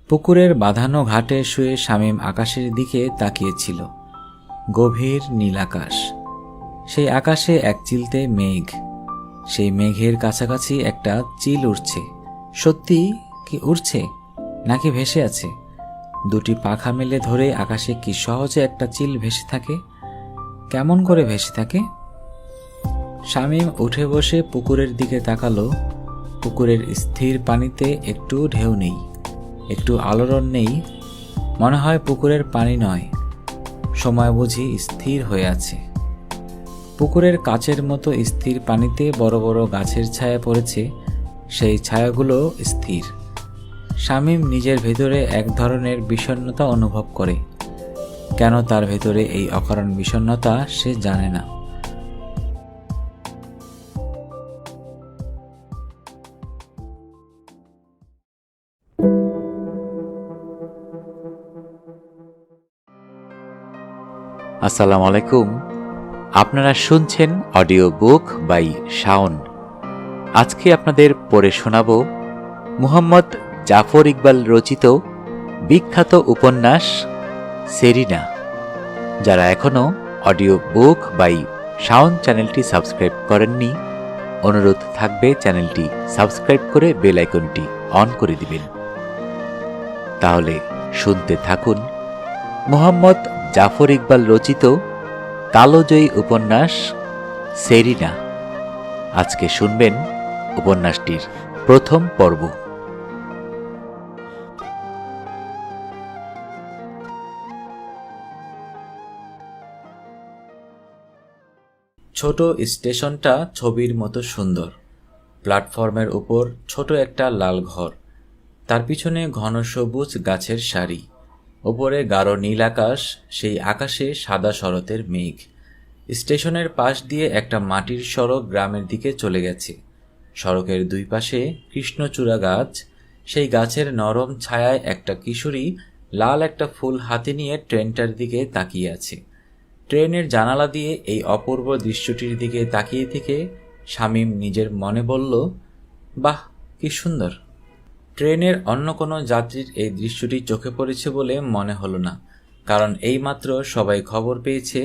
পুকুরের বাঁধানো ঘাটে শুয়ে শামীম আকাশের দিকে তাকিয়েছিল। গভীর নীল আকাশ, সেই আকাশে এক চিলতে মেঘ, সেই মেঘের কাছাকাছি একটা চিল উড়ছে। সত্যি কি উড়ছে নাকি ভেসে আছে? দুটি পাখা মেলে ধরে আকাশে কি সহজে একটা চিল ভেসে থাকে? কেমন করে ভেসে থাকে? শামীম উঠে বসে পুকুরের দিকে তাকালো। পুকুরের স্থির পানিতে একটু ঢেউ নেই, একটু আলোড়ন নেই। মনে হয় পুকুরের পানি নয়, সময় বুঝি স্থির হয়ে আছে। পুকুরের কাচের মতো স্থির পানিতে বড় বড় গাছের ছায়া পড়েছে, সেই ছায়াগুলো স্থির। শামীম নিজের ভেতরে এক ধরনের বিষণ্ণতা অনুভব করে। কেন তার ভেতরে এই অকারণ বিষণ্ণতা সে জানে না। আসসালামু আলাইকুম, আপনারা শুনছেন অডিও বুক বাই শাওন। আজকে আপনাদের পড়ে শোনাব মুহাম্মদ জাফর ইকবাল রচিত বিখ্যাত উপন্যাস সেরিনা। যারা এখনো অডিও বুক বাই শাওন চ্যানেলটি সাবস্ক্রাইব করেননি, অনুরোধ থাকবে চ্যানেলটি সাবস্ক্রাইব করে বেল আইকনটি অন করে দিবেন। তাহলে শুনতে থাকুন মুহাম্মদ জাফর ইকবাল রচিত কালোজয়ী উপন্যাস সেরিনা। আজকে শুনবেন উপন্যাসটির প্রথম পর্ব। ছোট স্টেশনটা ছবির মতো সুন্দর। প্ল্যাটফর্মের উপর ছোট একটা লাল ঘর, তার পিছনে ঘন সবুজ গাছের সারি, ওপরে গাঢ় নীল আকাশ, সেই আকাশে সাদা শরতের মেঘ। স্টেশনের পাশ দিয়ে একটা মাটির সড়ক গ্রামের দিকে চলে গেছে। সড়কের দুই পাশে কৃষ্ণচূড়া গাছ, সেই গাছের নরম ছায়ায় একটা কিশোরী লাল একটা ফুল হাতে নিয়ে ট্রেনটার দিকে তাকিয়ে আছে। ট্রেনের জানালা দিয়ে এই অপূর্ব দৃশ্যটির দিকে তাকিয়ে থেকে শামীম নিজের মনে বলল, বাহ, কি সুন্দর। ট্রেনের অন্য কোনো যাত্রীর এই দৃশ্যটি চোখে পড়েছে বলে মনে হলো না, কারণ এইমাত্র সবাই খবর পেয়েছে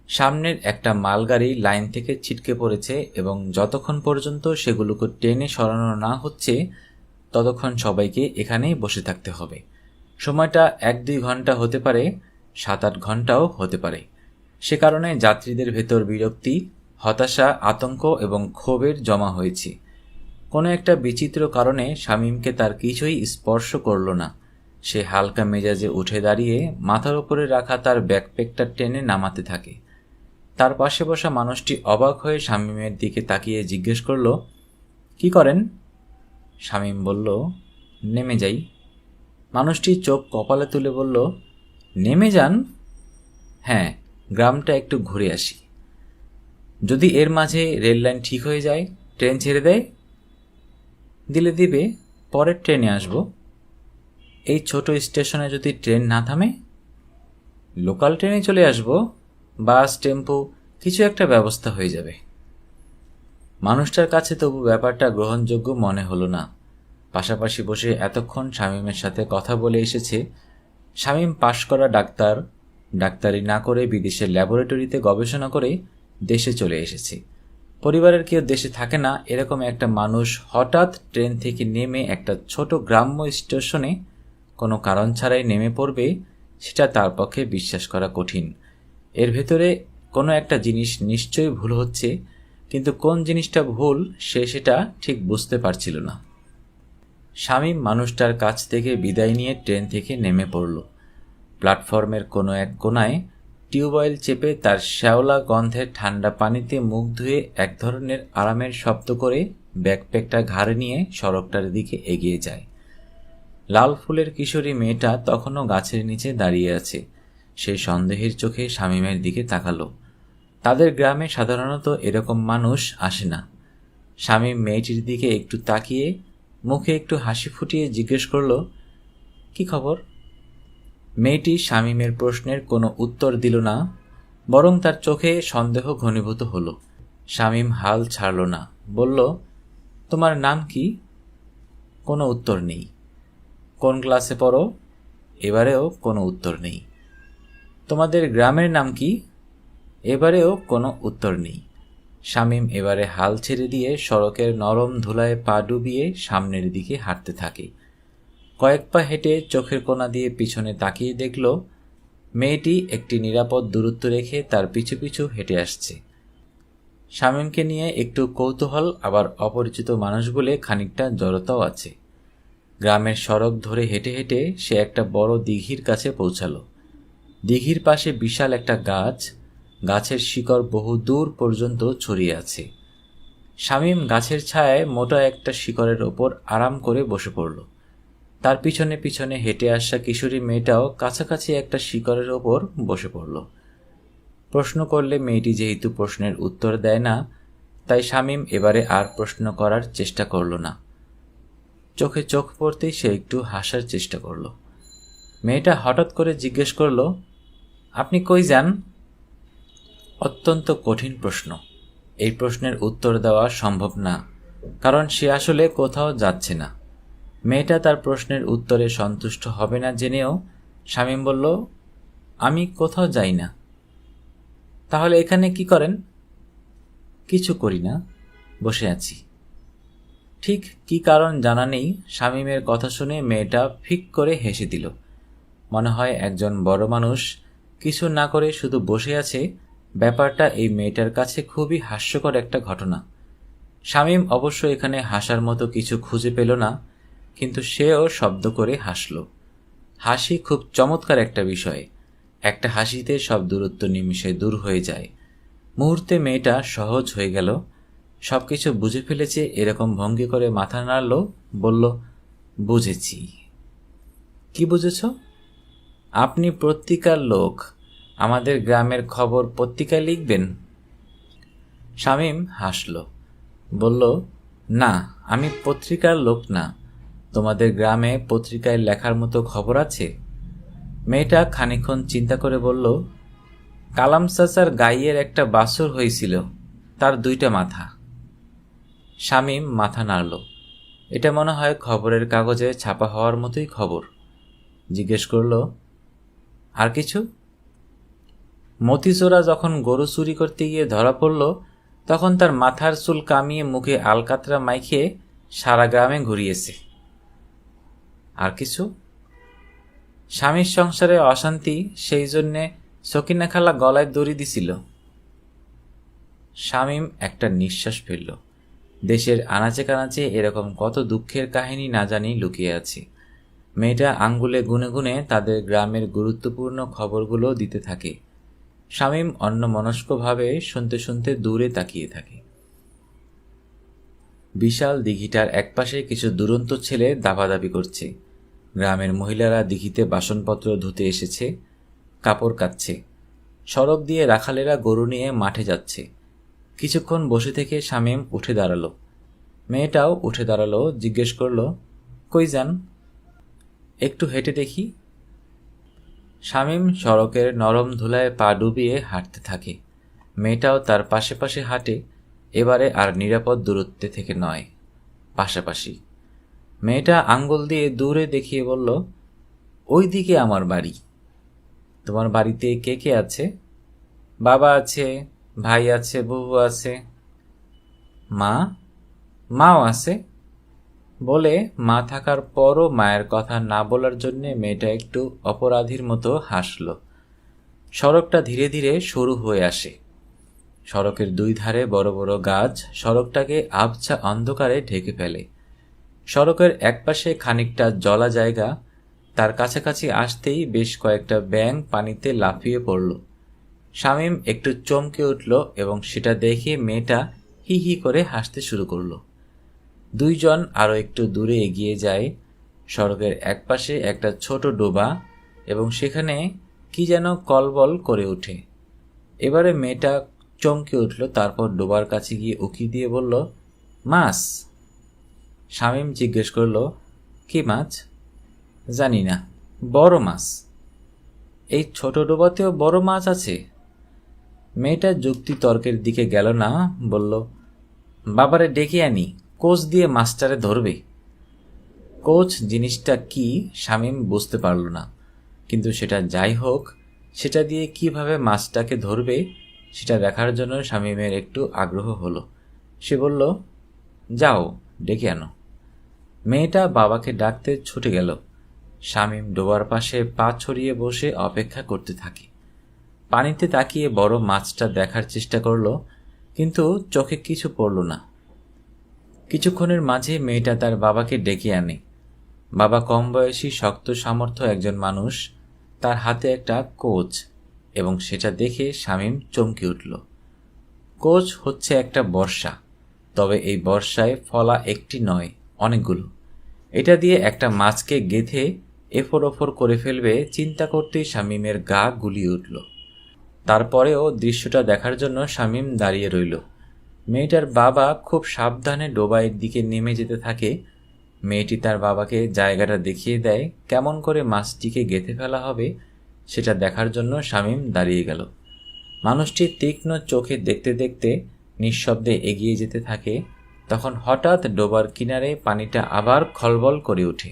সামনের একটা মালগাড়ি লাইন থেকে ছিটকে পড়েছে এবং যতক্ষণ পর্যন্ত সেগুলোকে ট্রেনে সরানো না হচ্ছে ততক্ষণ সবাইকে এখানেই বসে থাকতে হবে। সময়টা 1-2 ঘন্টা হতে পারে, 7-8 ঘন্টাও হতে পারে। সে কারণে যাত্রীদের ভেতর বিরক্তি, হতাশা, আতঙ্ক এবং ক্ষোভের জমা হয়েছে। কোনো একটা বিচিত্র কারণে শামীমকে তার কিছুই স্পর্শ করল না। সে হালকা মেজাজে উঠে দাঁড়িয়ে মাথার উপরে রাখা তার ব্যাকপ্যাকটা টেনে নামাতে থাকে। তার পাশে বসা মানুষটি অবাক হয়ে শামীমের দিকে তাকিয়ে জিজ্ঞেস করল, কি করেন? শামীম বলল, নেমে যাই। মানুষটি চোখ কপালে তুলে বলল, নেমে যান? হ্যাঁ, গ্রামটা একটু ঘুরে আসি। যদি এর মাঝে রেললাইন ঠিক হয়ে যায়, ট্রেন ছেড়ে দেয়, দিলে দিবে, পরের ট্রেনে আসব। এই ছোট স্টেশনে যদি ট্রেন না থামে, লোকাল ট্রেনে চলে আসব, বাস, টেম্পো, কিছু একটা ব্যবস্থা হয়ে যাবে। মানুষটার কাছে তবু ব্যাপারটা গ্রহণযোগ্য মনে হলো না। পাশাপাশি বসে এতক্ষণ শামীমের সাথে কথা বলে এসেছে। শামীম পাশ করা ডাক্তার, ডাক্তারি না করে বিদেশের ল্যাবরেটরিতে গবেষণা করে দেশে চলে এসেছে। পরিবারের কেউ দেশে থাকে না এরকম একটা মানুষ হঠাৎ ট্রেন থেকে নেমে একটা ছোট গ্রাম্য স্টেশনে কোনো কারণ ছাড়াই নেমে পড়বে, সেটা তার পক্ষে বিশ্বাস করা কঠিন। এর ভেতরে কোনো একটা জিনিস নিশ্চয়ই ভুল হচ্ছে, কিন্তু কোন জিনিসটা ভুল সেটা ঠিক বুঝতে পারছিল না। শামীম মানুষটার কাছ থেকে বিদায় নিয়ে ট্রেন থেকে নেমে পড়ল। প্ল্যাটফর্মের কোনো এক কোনায় টিউবওয়েল চেপে তার শ্যাওলা গন্ধের ঠান্ডা পানিতে মুখ ধুয়ে এক ধরনের আরামের শব্দ করে ব্যাকপ্যাকটা ঘাড়ে নিয়ে সড়কটার দিকে এগিয়ে যায়। লাল ফুলের কিশোরী মেয়েটা তখনও গাছের নিচে দাঁড়িয়ে আছে। সেই সন্দেহের চোখে শামীমের দিকে তাকালো। তাদের গ্রামে সাধারণত এরকম মানুষ আসে না। শামীম মেয়েটির দিকে একটু তাকিয়ে মুখে একটু হাসি ফুটিয়ে জিজ্ঞেস করল, কি খবর? মেয়েটি শামীমের প্রশ্নের কোনো উত্তর দিল না, বরং তার চোখে সন্দেহ ঘনীভূত হলো। শামীম হাল ছাড়ল না, বলল, তোমার নাম কি? কোনো উত্তর নেই। কোন ক্লাসে পড়ো? এবারেও কোনো উত্তর নেই। তোমাদের গ্রামের নাম কি? এবারেও কোনো উত্তর নেই। শামীম এবারে হাল ছেড়ে দিয়ে সড়কের নরম ধুলায় পা ডুবিয়ে সামনের দিকে হাঁটতে থাকে। কয়েক পা হেঁটে চোখের কোণা দিয়ে পিছনে তাকিয়ে দেখল মেয়েটি একটি নিরাপদ দূরত্ব রেখে তার পিছু পিছু হেঁটে আসছে। শামীমকে নিয়ে একটু কৌতূহল, আবার অপরিচিত মানুষ বলে খানিকটা জড়তাও আছে। গ্রামের সড়ক ধরে হেঁটে হেঁটে সে একটা বড় দিঘির কাছে পৌঁছালো। দিঘির পাশে বিশাল একটা গাছ, গাছের শিকড় বহু দূর পর্যন্ত ছড়িয়ে আছে। শামীম গাছের ছায়ায় মোটা একটা শিকড়ের ওপর আরাম করে বসে পড়ল। তার পিছনে পিছনে হেঁটে আসা কিশোরী মেয়েটাও কাছাকাছি একটা শিকড়ের ওপর বসে পড়ল। প্রশ্ন করলে মেয়েটি যেহেতু প্রশ্নের উত্তর দেয় না, তাই শামীম এবারে আর প্রশ্ন করার চেষ্টা করল না। চোখে চোখ পড়তেই সে একটু হাসার চেষ্টা করল। মেয়েটা হঠাৎ করে জিজ্ঞেস করল, আপনি কই যান? অত্যন্ত কঠিন প্রশ্ন। এই প্রশ্নের উত্তর দেওয়া সম্ভব না, কারণ সে আসলে কোথাও যাচ্ছে না। মেয়েটা তার প্রশ্নের উত্তরে সন্তুষ্ট হবে না জেনেও শামীম বলল, আমি কোথাও যাই না। তাহলে এখানে কি করেন? কিছু করি না, বসে আছি। ঠিক কি কারণ জানা নেই, শামীমের কথা শুনে মেয়েটা ফিক করে হেসে দিল। মনে হয় একজন বড় মানুষ কিছু না করে শুধু বসে আছে, ব্যাপারটা এই মেয়েটার কাছে খুবই হাস্যকর একটা ঘটনা। শামীম অবশ্য এখানে হাসার মতো কিছু খুঁজে পেল না, কিন্তু সেও শব্দ করে হাসল। হাসি খুব চমৎকার একটা বিষয়। একটা হাসিতে সব দূরত্ব নিমিষে দূর হয়ে যায়। মুহূর্তে মেয়েটা সহজ হয়ে গেল। সবকিছু বুঝে ফেলেছে এরকম ভঙ্গি করে মাথা নাড়ল, বলল, বুঝেছি। কি বুঝেছ? আপনি পত্রিকার লোক, আমাদের গ্রামের খবর পত্রিকায় লিখবেন? শামীম হাসল, বলল, না, আমি পত্রিকার লোক না। তোমাদের গ্রামে পত্রিকায় লেখার মতো খবর আছে? মেয়েটা খানিকক্ষণ চিন্তা করে বলল, কালাম চাচার গাইয়ের একটা বাছুর হয়েছিল, তার 2টা মাথা। শামীম মাথা নাড়ল। এটা মনে হয় খবরের কাগজে ছাপা হওয়ার মতোই খবর। জিজ্ঞেস করল, আর কিছু? মতিচোরা যখন গরু চুরি করতে গিয়ে ধরা পড়ল, তখন তার মাথার চুল কামিয়ে মুখে আলকাতরা মাইখে সারা গ্রামে ঘুরিয়েছে। আর কিছু? স্বামীর সংসারে অশান্তি, সেই জন্যে সকিনা খালা গলায় দড়ি দিছিল। শামীম একটা নিঃশ্বাস ফেলল। দেশের আনাচে কানাচে এরকম কত দুঃখের কাহিনী না জানি লুকিয়ে আছে। মেয়েটা আঙ্গুলে গুনে গুনে তাদের গ্রামের গুরুত্বপূর্ণ খবরগুলো দিতে থাকে। শামীম অন্যমনস্কভাবে শুনতে শুনতে দূরে তাকিয়ে থাকে। বিশাল দিঘিটার একপাশে কিছু দুরন্ত ছেলে দাবাদাবি করছে। গ্রামের মহিলারা দিঘিতে বাসনপত্র ধুতে এসেছে, কাপড় কাচ্ছে। সড়ক দিয়ে রাখালেরা গরু নিয়ে মাঠে যাচ্ছে। কিছুক্ষণ বসে থেকে শামীম উঠে দাঁড়ালো। মেয়েটাও উঠে দাঁড়ালো, জিজ্ঞেস করল, কই যান? একটু হেঁটে দেখি। শামীম সড়কের নরম ধুলায় পা ডুবিয়ে হাঁটতে থাকে। মেয়েটাও তার পাশে পাশে হাঁটে, এবারে আর নিরাপদ দূরত্বে থেকে নয়, পাশাপাশি। মেয়েটা আঙ্গুল দিয়ে দূরে দেখিয়ে বলল, ওই দিকে আমার বাড়ি। তোমার বাড়িতে কে কে আছে? বাবা আছে, ভাই আছে, বউ আছে। মা? মাও আছে। বলে মা থাকার পরও মায়ের কথা না বলার জন্যে মেয়েটা একটু অপরাধীর মতো হাসল। সড়কটা ধীরে ধীরে সরু হয়ে আসে। সড়কের 2 ধারে বড় বড় গাছ সড়কটাকে আবছা অন্ধকারে ঢেকে ফেলে। সড়কের একপাশে খানিকটা জলা জায়গা, তার কাছাকাছি আসতেই বেশ কয়েকটা ব্যাঙ পানিতে লাফিয়ে পড়ল। শামীম একটু চমকে উঠল এবং সেটা দেখে মেয়েটা হি হি করে হাসতে শুরু করল। 2 জন আরও একটু দূরে এগিয়ে যায়। সড়কের একপাশে একটা ছোট ডোবা এবং সেখানে কি যেন কলবল করে ওঠে। এবারে মেয়েটা চমকে উঠল, তারপর ডোবার কাছে গিয়ে উকি দিয়ে বলল, মাছ। শামীম জিজ্ঞেস করল, কি মাছ? জানি না, বড় মাছ। এই ছোট ডোবাতেও বড় মাছ আছে? মেয়েটা যুক্তি তর্কের দিকে গেল না, বলল, বাবারে ডেকে আনি, কোচ দিয়ে মাছটারে ধরবে। কোচ জিনিসটা কি শামীম বুঝতে পারল না, কিন্তু সেটা যাই হোক, সেটা দিয়ে কিভাবে মাছটাকে ধরবে সেটা দেখার জন্য শামীমের একটু আগ্রহ হলো। সে বলল, যাও ডেকে আনো। মেয়েটা বাবাকে ডাকতে ছুটে গেল। শামীম ডোবার পাশে পা ছড়িয়ে বসে অপেক্ষা করতে থাকে। পানিতে তাকিয়ে বড় মাছটা দেখার চেষ্টা করল, কিন্তু চোখে কিছু পড়ল না। কিছুক্ষণের মাঝে মেয়েটা তার বাবাকে ডেকে আনে। বাবা কম বয়সী, শক্ত সামর্থ্য একজন মানুষ, তার হাতে একটা কোচ, এবং সেটা দেখে শামীম চমকে উঠল। কোচ হচ্ছে একটা বর্শা, তবে এই বর্ষায় ফলা একটি নয়, অনেকগুলো। এটা দিয়ে একটা মাছকে গেঁথে এফোর ওফর করে ফেলবে চিন্তা করতেই শামীমের গা গুলিয়ে উঠল। তারপরেও দৃশ্যটা দেখার জন্য শামীম দাঁড়িয়ে রইল। মেয়েটার বাবা খুব সাবধানে ডোবাইয়ের দিকে নেমে যেতে থাকে। মেয়েটি তার বাবাকে জায়গাটা দেখিয়ে দেয়, কেমন করে মাছটিকে গেঁথে ফেলা হবে সেটা দেখার জন্য শামীম দাঁড়িয়ে গেল। মানুষটি তীক্ষ্ণ চোখে দেখতে দেখতে নিঃশব্দে এগিয়ে যেতে থাকে। তখন হঠাৎ ডোবার কিনারে পানিটা আবার খলবল করে ওঠে।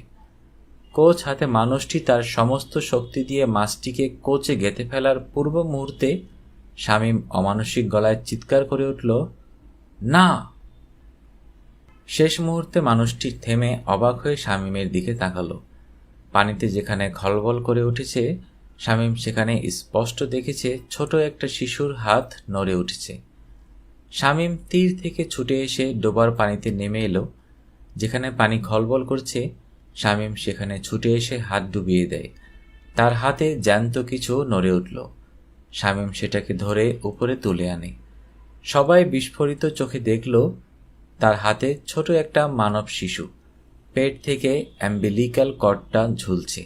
কোচ হাতে মানুষটি তার সমস্ত শক্তি দিয়ে মাছটিকে কোচে গেঁথে ফেলার পূর্ব মুহূর্তে শামীম অমানসিক গলায় চিৎকার করে উঠল, না! শেষ মুহূর্তে মানুষটি থেমে অবাক হয়ে শামীমের দিকে তাকালো। পানিতে যেখানে খলবল করে উঠেছে, শামীম সেখানে স্পষ্ট দেখেছে ছোট একটা শিশুর হাত নড়ে উঠেছে। শামীম তীর থেকে ছুটে এসে ডোবার পানিতে নেমে এলো। যেখানে পানি খলবল করছে, শামীম সেখানে ছুটে এসে হাত ডুবিয়ে দেয়। তার হাতে জ্যান্ত কিছু নড়ে উঠল। শামীম সেটাকে ধরে উপরে তুলে আনে। সবাই বিস্ফোরিত চোখে দেখল তার হাতে ছোট একটা মানব শিশু, পেট থেকে অ্যাম্বিলিক্যাল কর্ডটা ঝুলছে।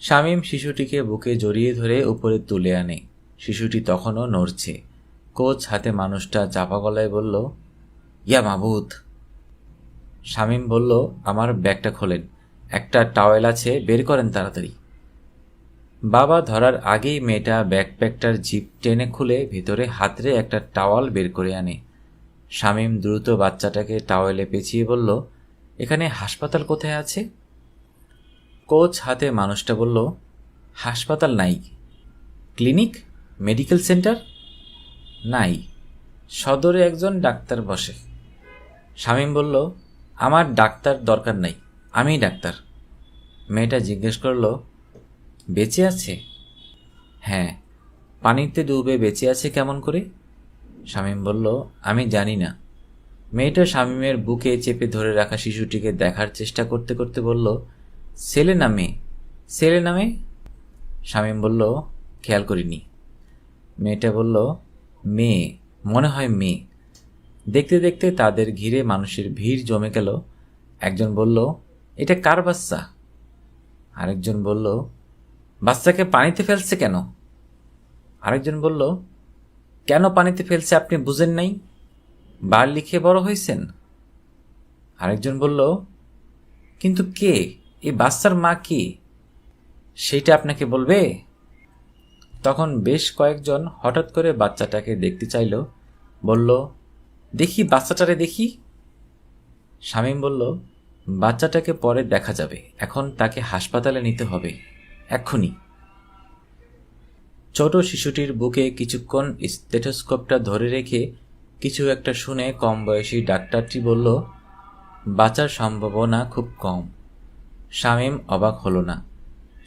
শামীম শিশুটিকে বুকে জড়িয়ে ধরে উপরে তুলে আনে। শিশুটি তখনও নড়ছে। কোচ হাতে মানুষটা চাপা গলায় বলল, ইয়া মাবুদ! শামীম বলল, আমার ব্যাগটা খোলেন, একটা টাওয়েল আছে, বের করেন তাড়াতাড়ি। বাবা ধরার আগেই মেয়েটা ব্যাকপ্যাকটার জিপ টেনে খুলে ভেতরে হাতড়ে একটা টাওয়াল বের করে আনে। শামীম দ্রুত বাচ্চাটাকে টাওয়েলে পেঁচিয়ে বলল, এখানে হাসপাতাল কোথায় আছে? কোচ হাতে মানুষটা বলল, হাসপাতাল নাই। Clinic, medical centre? নাই, সদরে একজন ডাক্তার বসে। শামীম বলল, আমার ডাক্তার দরকার নাই, আমিই ডাক্তার। মেয়েটা জিজ্ঞেস করল, বেঁচে আছে? হ্যাঁ। পানিতে ডুবে বেঁচে আছে কেমন করে? শামীম বলল, আমি জানি না। মেয়েটা শামীমের বুকে চেপে ধরে রাখা শিশুটিকে দেখার চেষ্টা করতে করতে বলল, ছেলে না মেয়ে? ছেলে না মেয়ে? শামীম বলল, খেয়াল করিনি। মেয়েটা বলল, মেয়ে, মনে হয় মেয়ে। দেখতে দেখতে তাদের ঘিরে মানুষের ভিড় জমে গেল। একজন বলল, এটা কার বাচ্চা? আরেকজন বলল, বাচ্চাকে পানিতে ফেলছে কেন? আরেকজন বলল, কেন পানিতে ফেলছে আপনি বুঝেন নাই? বার লিখে বড় হয়েছেন? আরেকজন বলল, কিন্তু কে এই বাচ্চার মা? কি সেইটা আপনাকে বলবে? তখন বেশ কয়েকজন হঠাৎ করে বাচ্চাটাকে দেখতে চাইল। বলল, দেখি বাচ্চাটারে দেখি। শামীম বলল, বাচ্চাটাকে পরে দেখা যাবে, এখন তাকে হাসপাতালে নিতে হবে, এক্ষুনি। ছোট শিশুটির বুকে কিছুক্ষণ স্টেথোস্কোপটা ধরে রেখে কিছু একটা শুনে কম বয়সী ডাক্তারটি বলল, বাঁচার সম্ভাবনা খুব কম। শামীম অবাক হলো না।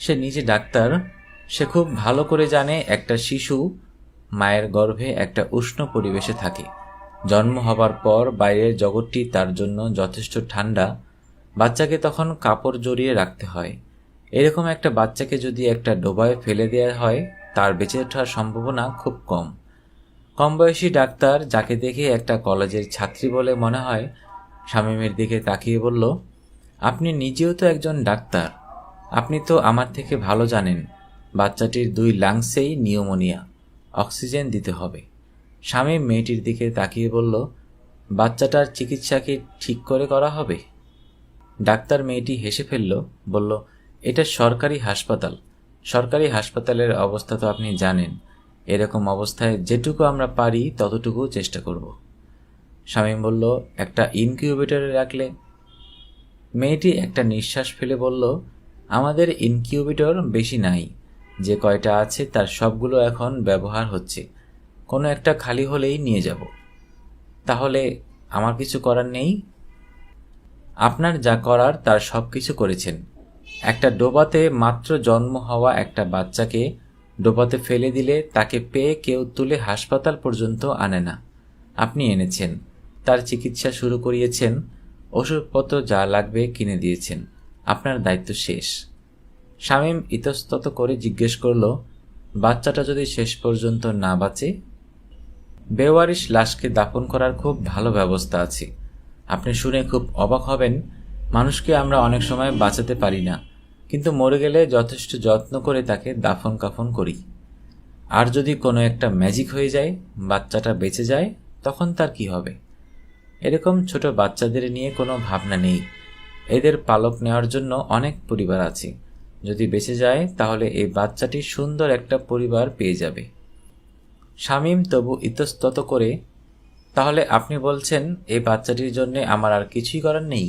সে নিজে ডাক্তার। সে খুব ভালো করে জানে একটা শিশু মায়ের গর্ভে একটা উষ্ণ পরিবেশে থাকে। জন্ম হবার পর বাইরের জগৎটি তার জন্য যথেষ্ট ঠান্ডা। বাচ্চাকে তখন কাপড় জড়িয়ে রাখতে হয়। এরকম একটা বাচ্চাকে যদি একটা ডোবায় ফেলে দেওয়া হয়, তার বেঁচে ওঠার সম্ভাবনা খুব কম। কম বয়সী ডাক্তার, যাকে দেখে একটা কলেজের ছাত্রী বলে মনে হয়, শামীমের দিকে তাকিয়ে বলল, আপনি নিজেও তো একজন ডাক্তার, আপনি তো আমার থেকে ভালো জানেন বাচ্চাটির 2 লাংসেই নিউমোনিয়া, অক্সিজেন দিতে হবে। শামীম মেয়েটির দিকে তাকিয়ে বলল, বাচ্চাটার চিকিৎসা কি ঠিক করে করা হবে? ডাক্তার মেয়েটি হেসে ফেলল, বলল, এটা সরকারি হাসপাতাল। সরকারি হাসপাতালের অবস্থা তো আপনি জানেন। এরকম অবস্থায় যেটুকু আমরা পারি ততটুকু চেষ্টা করব। শামীম বলল, একটা ইনকিউবেটরে রাখলে? মেয়েটি একটা নিঃশ্বাস ফেলে বলল, আমাদের ইনকিউবেটর বেশি নাই, যে কয়টা আছে তার সবগুলো এখন ব্যবহার হচ্ছে, কোনো একটা খালি হলেই নিয়ে যাব। তাহলে আমার কিছু করার নেই? আপনার যা করার তার সব কিছু করেছেন। একটা ডোবাতে মাত্র জন্ম হওয়া একটা বাচ্চাকে ডোবাতে ফেলে দিলে তাকে পেয়ে কেউ তুলে হাসপাতাল পর্যন্ত আনে না। আপনি এনেছেন, তার চিকিৎসা শুরু করিয়েছেন, ওষুধপত্র যা লাগবে কিনে দিয়েছেন। আপনার দায়িত্ব শেষ। শামীম ইতস্তত করে জিজ্ঞেস করল, বাচ্চাটা যদি শেষ পর্যন্ত না বাঁচে? বেওয়ারিশ লাশকে দাফন করার খুব ভালো ব্যবস্থা আছে। আপনি শুনে খুব অবাক হবেন, মানুষকে আমরা অনেক সময় বাঁচাতে পারি না, কিন্তু মরে গেলে যথেষ্ট যত্ন করে তাকে দাফন কাফন করি। আর যদি কোনো একটা ম্যাজিক হয়ে যায়, বাচ্চাটা বেঁচে যায়, তখন তার কি হবে? এরকম ছোট বাচ্চাদের নিয়ে কোনো ভাবনা নেই। এদের পালক নেওয়ার জন্য অনেক পরিবার আছে। যদি বেঁচে যায় তাহলে এই বাচ্চাটি সুন্দর একটা পরিবার পেয়ে যাবে। শামীম তবু ইতস্তত করে, তাহলে আপনি বলছেন এই বাচ্চাটির জন্য আমার আর কিছুই করার নেই?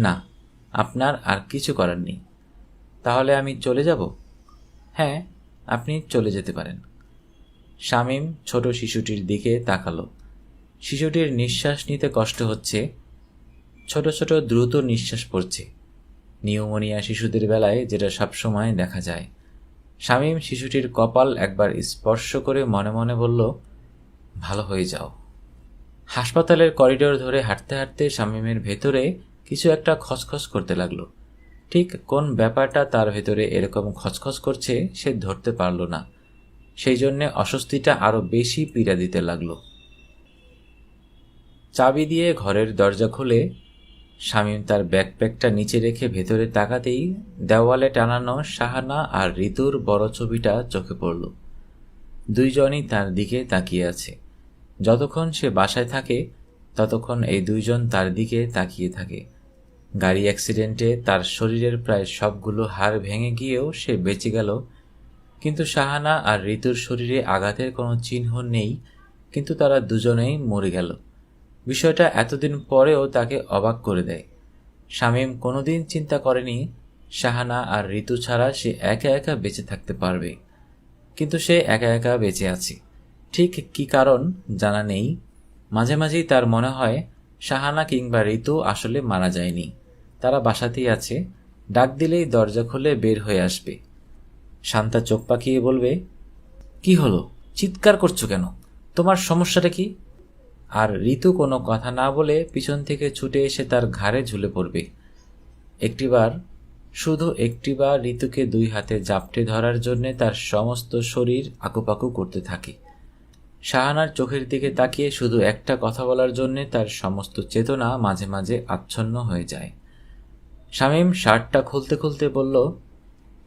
না, আপনার আর কিছু করার নেই। তাহলে আমি চলে যাব? হ্যাঁ, আপনি চলে যেতে পারেন। শামীম ছোট শিশুটির দিকে তাকালো। শিশুটির নিঃশ্বাস নিতে কষ্ট হচ্ছে, ছোট ছোট দ্রুত নিঃশ্বাস পড়ছে। নিউমোনিয়া শিশুদের বেলায় যেটা সবসময় দেখা যায়। শামীম শিশুটির কপাল একবার স্পর্শ করে মনে মনে বলল, ভালো হয়ে যাও। হাসপাতালের করিডোর ধরে হাঁটতে হাঁটতে শামীমের ভেতরে কিছু একটা খচখচ করতে লাগলো। ঠিক কোন ব্যাপারটা তার ভেতরে এরকম খচখচ করছে সে ধরতে পারল না। সেই জন্যে অস্বস্তিটা আরো বেশি পীড়া দিতে লাগলো। চাবি দিয়ে ঘরের দরজা খুলে শামীম তার ব্যাকপ্যাকটা নিচে রেখে ভেতরে তাকাতেই দেওয়ালে টানানো শাহানা আর ঋতুর বড় ছবিটা চোখে পড়ল। দুইজনই তার দিকে তাকিয়ে আছে। যতক্ষণ সে বাসায় থাকে ততক্ষণ এই দুইজন তার দিকে তাকিয়ে থাকে। গাড়ি অ্যাক্সিডেন্টে তার শরীরের প্রায় সবগুলো হাড় ভেঙে গিয়েও সে বেঁচে গেল, কিন্তু শাহানা আর ঋতুর শরীরে আঘাতের কোনো চিহ্ন নেই, কিন্তু তারা দুজনেই মরে গেল। বিষয়টা এতদিন পরেও তাকে অবাক করে দেয়। শামীম কোনোদিন চিন্তা করেনি শাহানা আর ঋতু ছাড়া সে একা একা বেঁচে থাকতে পারবে, কিন্তু সে একা একা বেঁচে আছে। ঠিক কী কারণ জানা নেই। মাঝে মাঝেই তার মনে হয় শাহানা কিংবা ঋতু আসলে মারা যায়নি, তারা বাসাতেই আছে, ডাক দিলেই দরজা খুলে বের হয়ে আসবে। শান্তা চোখ পাকিয়ে বলবে, কি হলো, চিৎকার করছো কেন, তোমার সমস্যাটা কি? আর ঋতু কোনো কথা না বলে পিছন থেকে ছুটে এসে তার ঘাড়ে ঝুলে পড়বে। শুধু একটিবার ঋতুকে দুই হাতে জাপটে ধরার জন্যে তার সমস্ত শরীর আকুপাকু করতে থাকে। শাহানার চোখের দিকে তাকিয়ে শুধু একটা কথা বলার জন্যে তার সমস্ত চেতনা মাঝে মাঝে আচ্ছন্ন হয়ে যায়। শামীম শার্টটা খুলতে খুলতে বলল,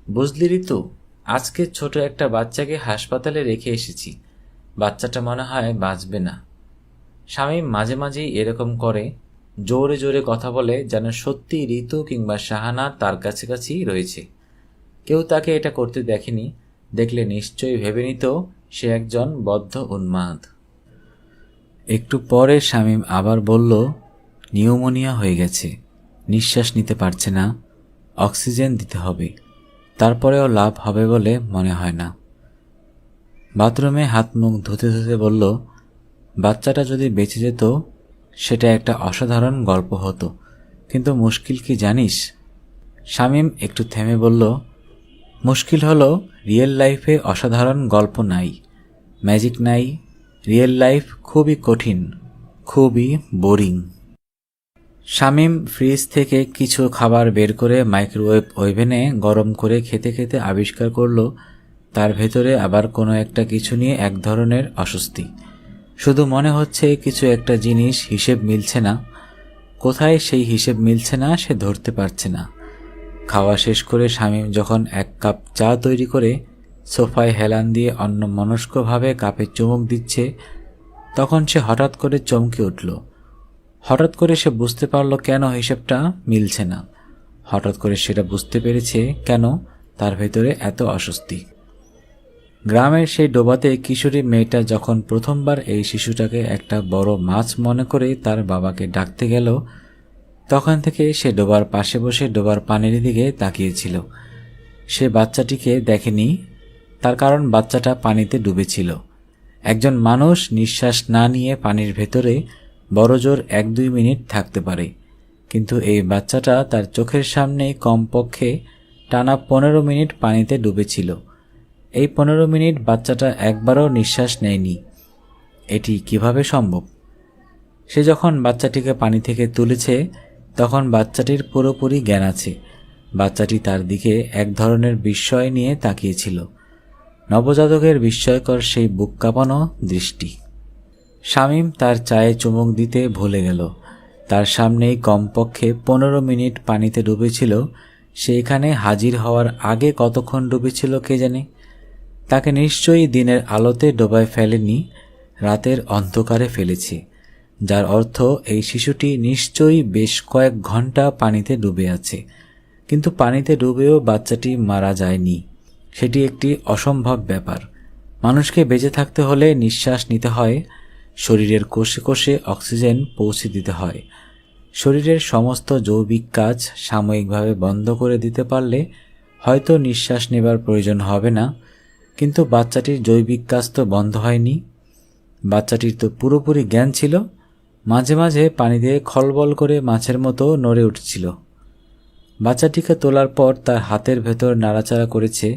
বুঝলি ঋতু, আজকে ছোট একটা বাচ্চাকে হাসপাতালে রেখে এসেছি, বাচ্চাটা মনে হয় বাঁচবে না। শামীম মাঝে মাঝেই এরকম করে, জোরে জোরে কথা বলে, যেন সত্যি ঋতু কিংবা শাহানা তার কাছাকাছি রয়েছে। কেউ তাকে এটা করতে দেখেনি, দেখলে নিশ্চয়ই ভেবে নিত সে একজন বদ্ধ উন্মাদ। একটু পরে শামীম আবার বলল, নিউমোনিয়া হয়ে গেছে, নিঃশ্বাস নিতে পারছে না, অক্সিজেন দিতে হবে, তারপরেও লাভ হবে বলে মনে হয় না। বাথরুমে হাত মুখ ধুতে ধুতে বলল, বাচ্চাটা যদি বেঁচে যেত সেটা একটা অসাধারণ গল্প হতো, কিন্তু মুশকিল কি জানিস? শামীম একটু থেমে বলল, মুশকিল হলো রিয়েল লাইফে অসাধারণ গল্প নাই, ম্যাজিক নাই, রিয়েল লাইফ খুবই কঠিন, খুবই বোরিং। শামীম ফ্রিজ থেকে কিছু খাবার বের করে মাইক্রোওয়েভ ওভেনে গরম করে খেতে খেতে আবিষ্কার করল তার ভেতরে আবার কোনো একটা কিছু নিয়ে এক ধরনের অস্বস্তি। শুধু মনে হচ্ছে কিছু একটা জিনিস হিসেব মিলছে না, কোথায় সেই হিসেব মিলছে না সে ধরতে পারছে না। খাওয়া শেষ করে শামীম যখন এক কাপ চা তৈরি করে সোফায় হেলান দিয়ে অন্যমনস্কভাবে কাপে চুমুক দিচ্ছে, তখন সে হঠাৎ করে চমকে উঠল। হঠাৎ করে সে বুঝতে পারল কেন হিসেবটা মিলছে না। হঠাৎ করে সেটা বুঝতে পেরেছে কেন তার ভেতরে এত অস্বস্তি। গ্রামের সেই ডোবাতে কিশোরী মেয়েটা যখন প্রথমবার এই শিশুটাকে একটা বড় মাছ মনে করে তার বাবাকে ডাকতে গেল, তখন থেকে সে ডোবার পাশে বসে ডোবার পানির দিকে তাকিয়েছিল। সে বাচ্চাটিকে দেখেনি, তার কারণ বাচ্চাটা পানিতে ডুবেছিল। একজন মানুষ নিঃশ্বাস না নিয়ে পানির ভেতরে বড়জোর 1-2 মিনিট থাকতে পারে, কিন্তু এই বাচ্চাটা তার চোখের সামনে কমপক্ষে টানা 15 মিনিট পানিতে ডুবেছিল। এই 15 মিনিট বাচ্চাটা একবারও নিঃশ্বাস নেয়নি। এটি কিভাবে সম্ভব? সে যখন বাচ্চাটিকে পানি থেকে তুলেছে তখন বাচ্চাটির পুরোপুরি জ্ঞান আছে। বাচ্চাটি তার দিকে এক ধরনের বিস্ময় নিয়ে তাকিয়েছিল, নবজাতকের বিস্ময়কর সেই বুক কাঁপানো দৃষ্টি। শামীম তার চায়ে চুমুক দিতে ভুলে গেল। তার সামনেই কমপক্ষে 15 মিনিট পানিতে ডুবেছিল। সে এখানে হাজির হওয়ার আগে কতক্ষণ ডুবেছিল কে জানে। তাকে নিশ্চয়ই দিনের আলোতে ডোবায় ফেলেনি, রাতের অন্ধকারে ফেলেছে, যার অর্থ এই শিশুটি নিশ্চয়ই বেশ কয়েক ঘন্টা পানিতে ডুবে আছে। কিন্তু পানিতে ডুবেও বাচ্চাটি মারা যায়নি। সেটি একটি অসম্ভব ব্যাপার। মানুষকে বেঁচে থাকতে হলে নিঃশ্বাস নিতে হয়, শরীরের কোষে কোষে অক্সিজেন পৌঁছে দিতে হয়। শরীরের সমস্ত জৈবিক কাজ সাময়িকভাবে বন্ধ করে দিতে পারলে হয়তো নিঃশ্বাস নেবার প্রয়োজন হবে না, কিন্তু বাচ্চাটির জৈবিক কাজ তো বন্ধ হয়নি। বাচ্চাটির তো পুরোপুরি জ্ঞান ছিল, মাঝে মাঝে পানিতে খলবল করে মাছের মতো নড়ে উঠছিল। বাচ্চাটিকে তোলার পর তার হাতের ভেতর নাড়াচাড়া করেছে।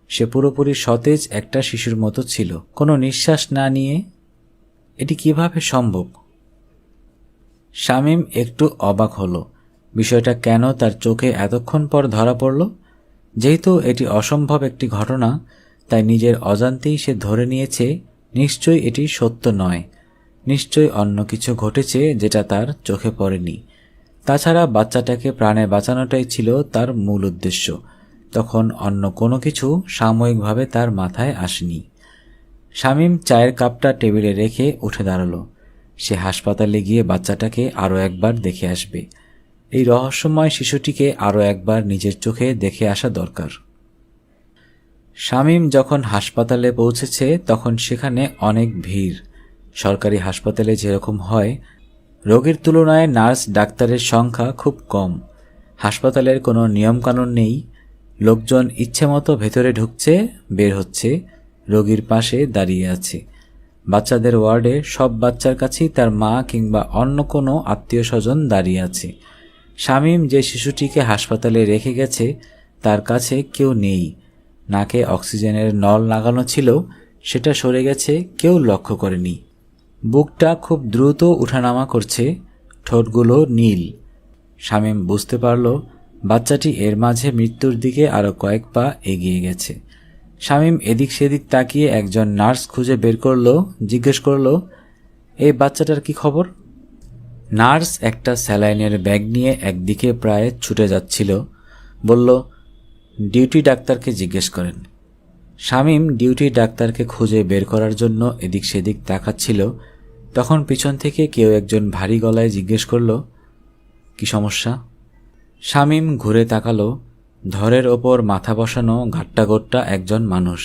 সে পুরোপুরি সতেজ একটা শিশুর মতো ছিল, কোনো নিঃশ্বাস না নিয়ে। এটি কিভাবে সম্ভব? শামীম একটু অবাক হলো। বিষয়টা কেন তার চোখে এতক্ষণ পর ধরা পড়ল? যেহেতু এটি অসম্ভব একটি ঘটনা, তাই নিজের অজান্তেই সে ধরে নিয়েছে নিশ্চয়ই এটি সত্য নয়, নিশ্চয়ই অন্য কিছু ঘটেছে যেটা তার চোখে পড়েনি। তাছাড়া বাচ্চাটাকে প্রাণে বাঁচানোটাই ছিল তার মূল উদ্দেশ্য। তখন অন্য কোনো কিছু সাময়িকভাবে তার মাথায় আসেনি। শামীম চায়ের কাপটা টেবিলে রেখে উঠে দাঁড়ালো। সে হাসপাতালে গিয়ে বাচ্চাটাকে আরও একবার দেখে আসবে। এই রহস্যময় শিশুটিকে আরও একবার নিজের চোখে দেখে আসা দরকার। শামীম যখন হাসপাতালে পৌঁছেছে তখন সেখানে অনেক ভিড়। সরকারি হাসপাতালে যেরকম হয়, রোগীর তুলনায় নার্স ডাক্তারের সংখ্যা খুব কম। হাসপাতালের কোনো নিয়মকানুন নেই। লোকজন ইচ্ছেমতো ভেতরে ঢুকছে, বের হচ্ছে, রোগীর পাশে দাঁড়িয়ে আছে। বাচ্চাদের ওয়ার্ডে সব বাচ্চার কাছেই তার মা কিংবা অন্য কোনো আত্মীয় স্বজন দাঁড়িয়ে আছে। শামীম যে শিশুটিকে হাসপাতালে রেখে গেছে তার কাছে কেউ নেই। নাকে অক্সিজেনের নল লাগানো ছিল, সেটা সরে গেছে, কেউ লক্ষ্য করেনি। বুকটা খুব দ্রুত উঠানামা করছে, ঠোঁটগুলো নীল। শামীম বুঝতে পারল বাচ্চাটি এর মাঝে মৃত্যুর দিকে আরও কয়েক পা এগিয়ে গেছে। শামীম এদিক সেদিক তাকিয়ে একজন নার্স খুঁজে বের করলো, জিজ্ঞেস করলো, এই বাচ্চাটার কি খবর? নার্স একটা স্যালাইনের ব্যাগ নিয়ে একদিকে প্রায় ছুটে যাচ্ছিল, বলল, ডিউটি ডাক্তারকে জিজ্ঞেস করেন। শামীম ডিউটি ডাক্তারকে খুঁজে বের করার জন্য এদিক সেদিক তাকাচ্ছিল। তখন পিছন থেকে কেউ একজন ভারী গলায় জিজ্ঞেস করল, কি সমস্যা? শামীম ঘুরে তাকালো। ধরের ওপর মাথা বসানো ঘাট্টাগোট্টা একজন মানুষ,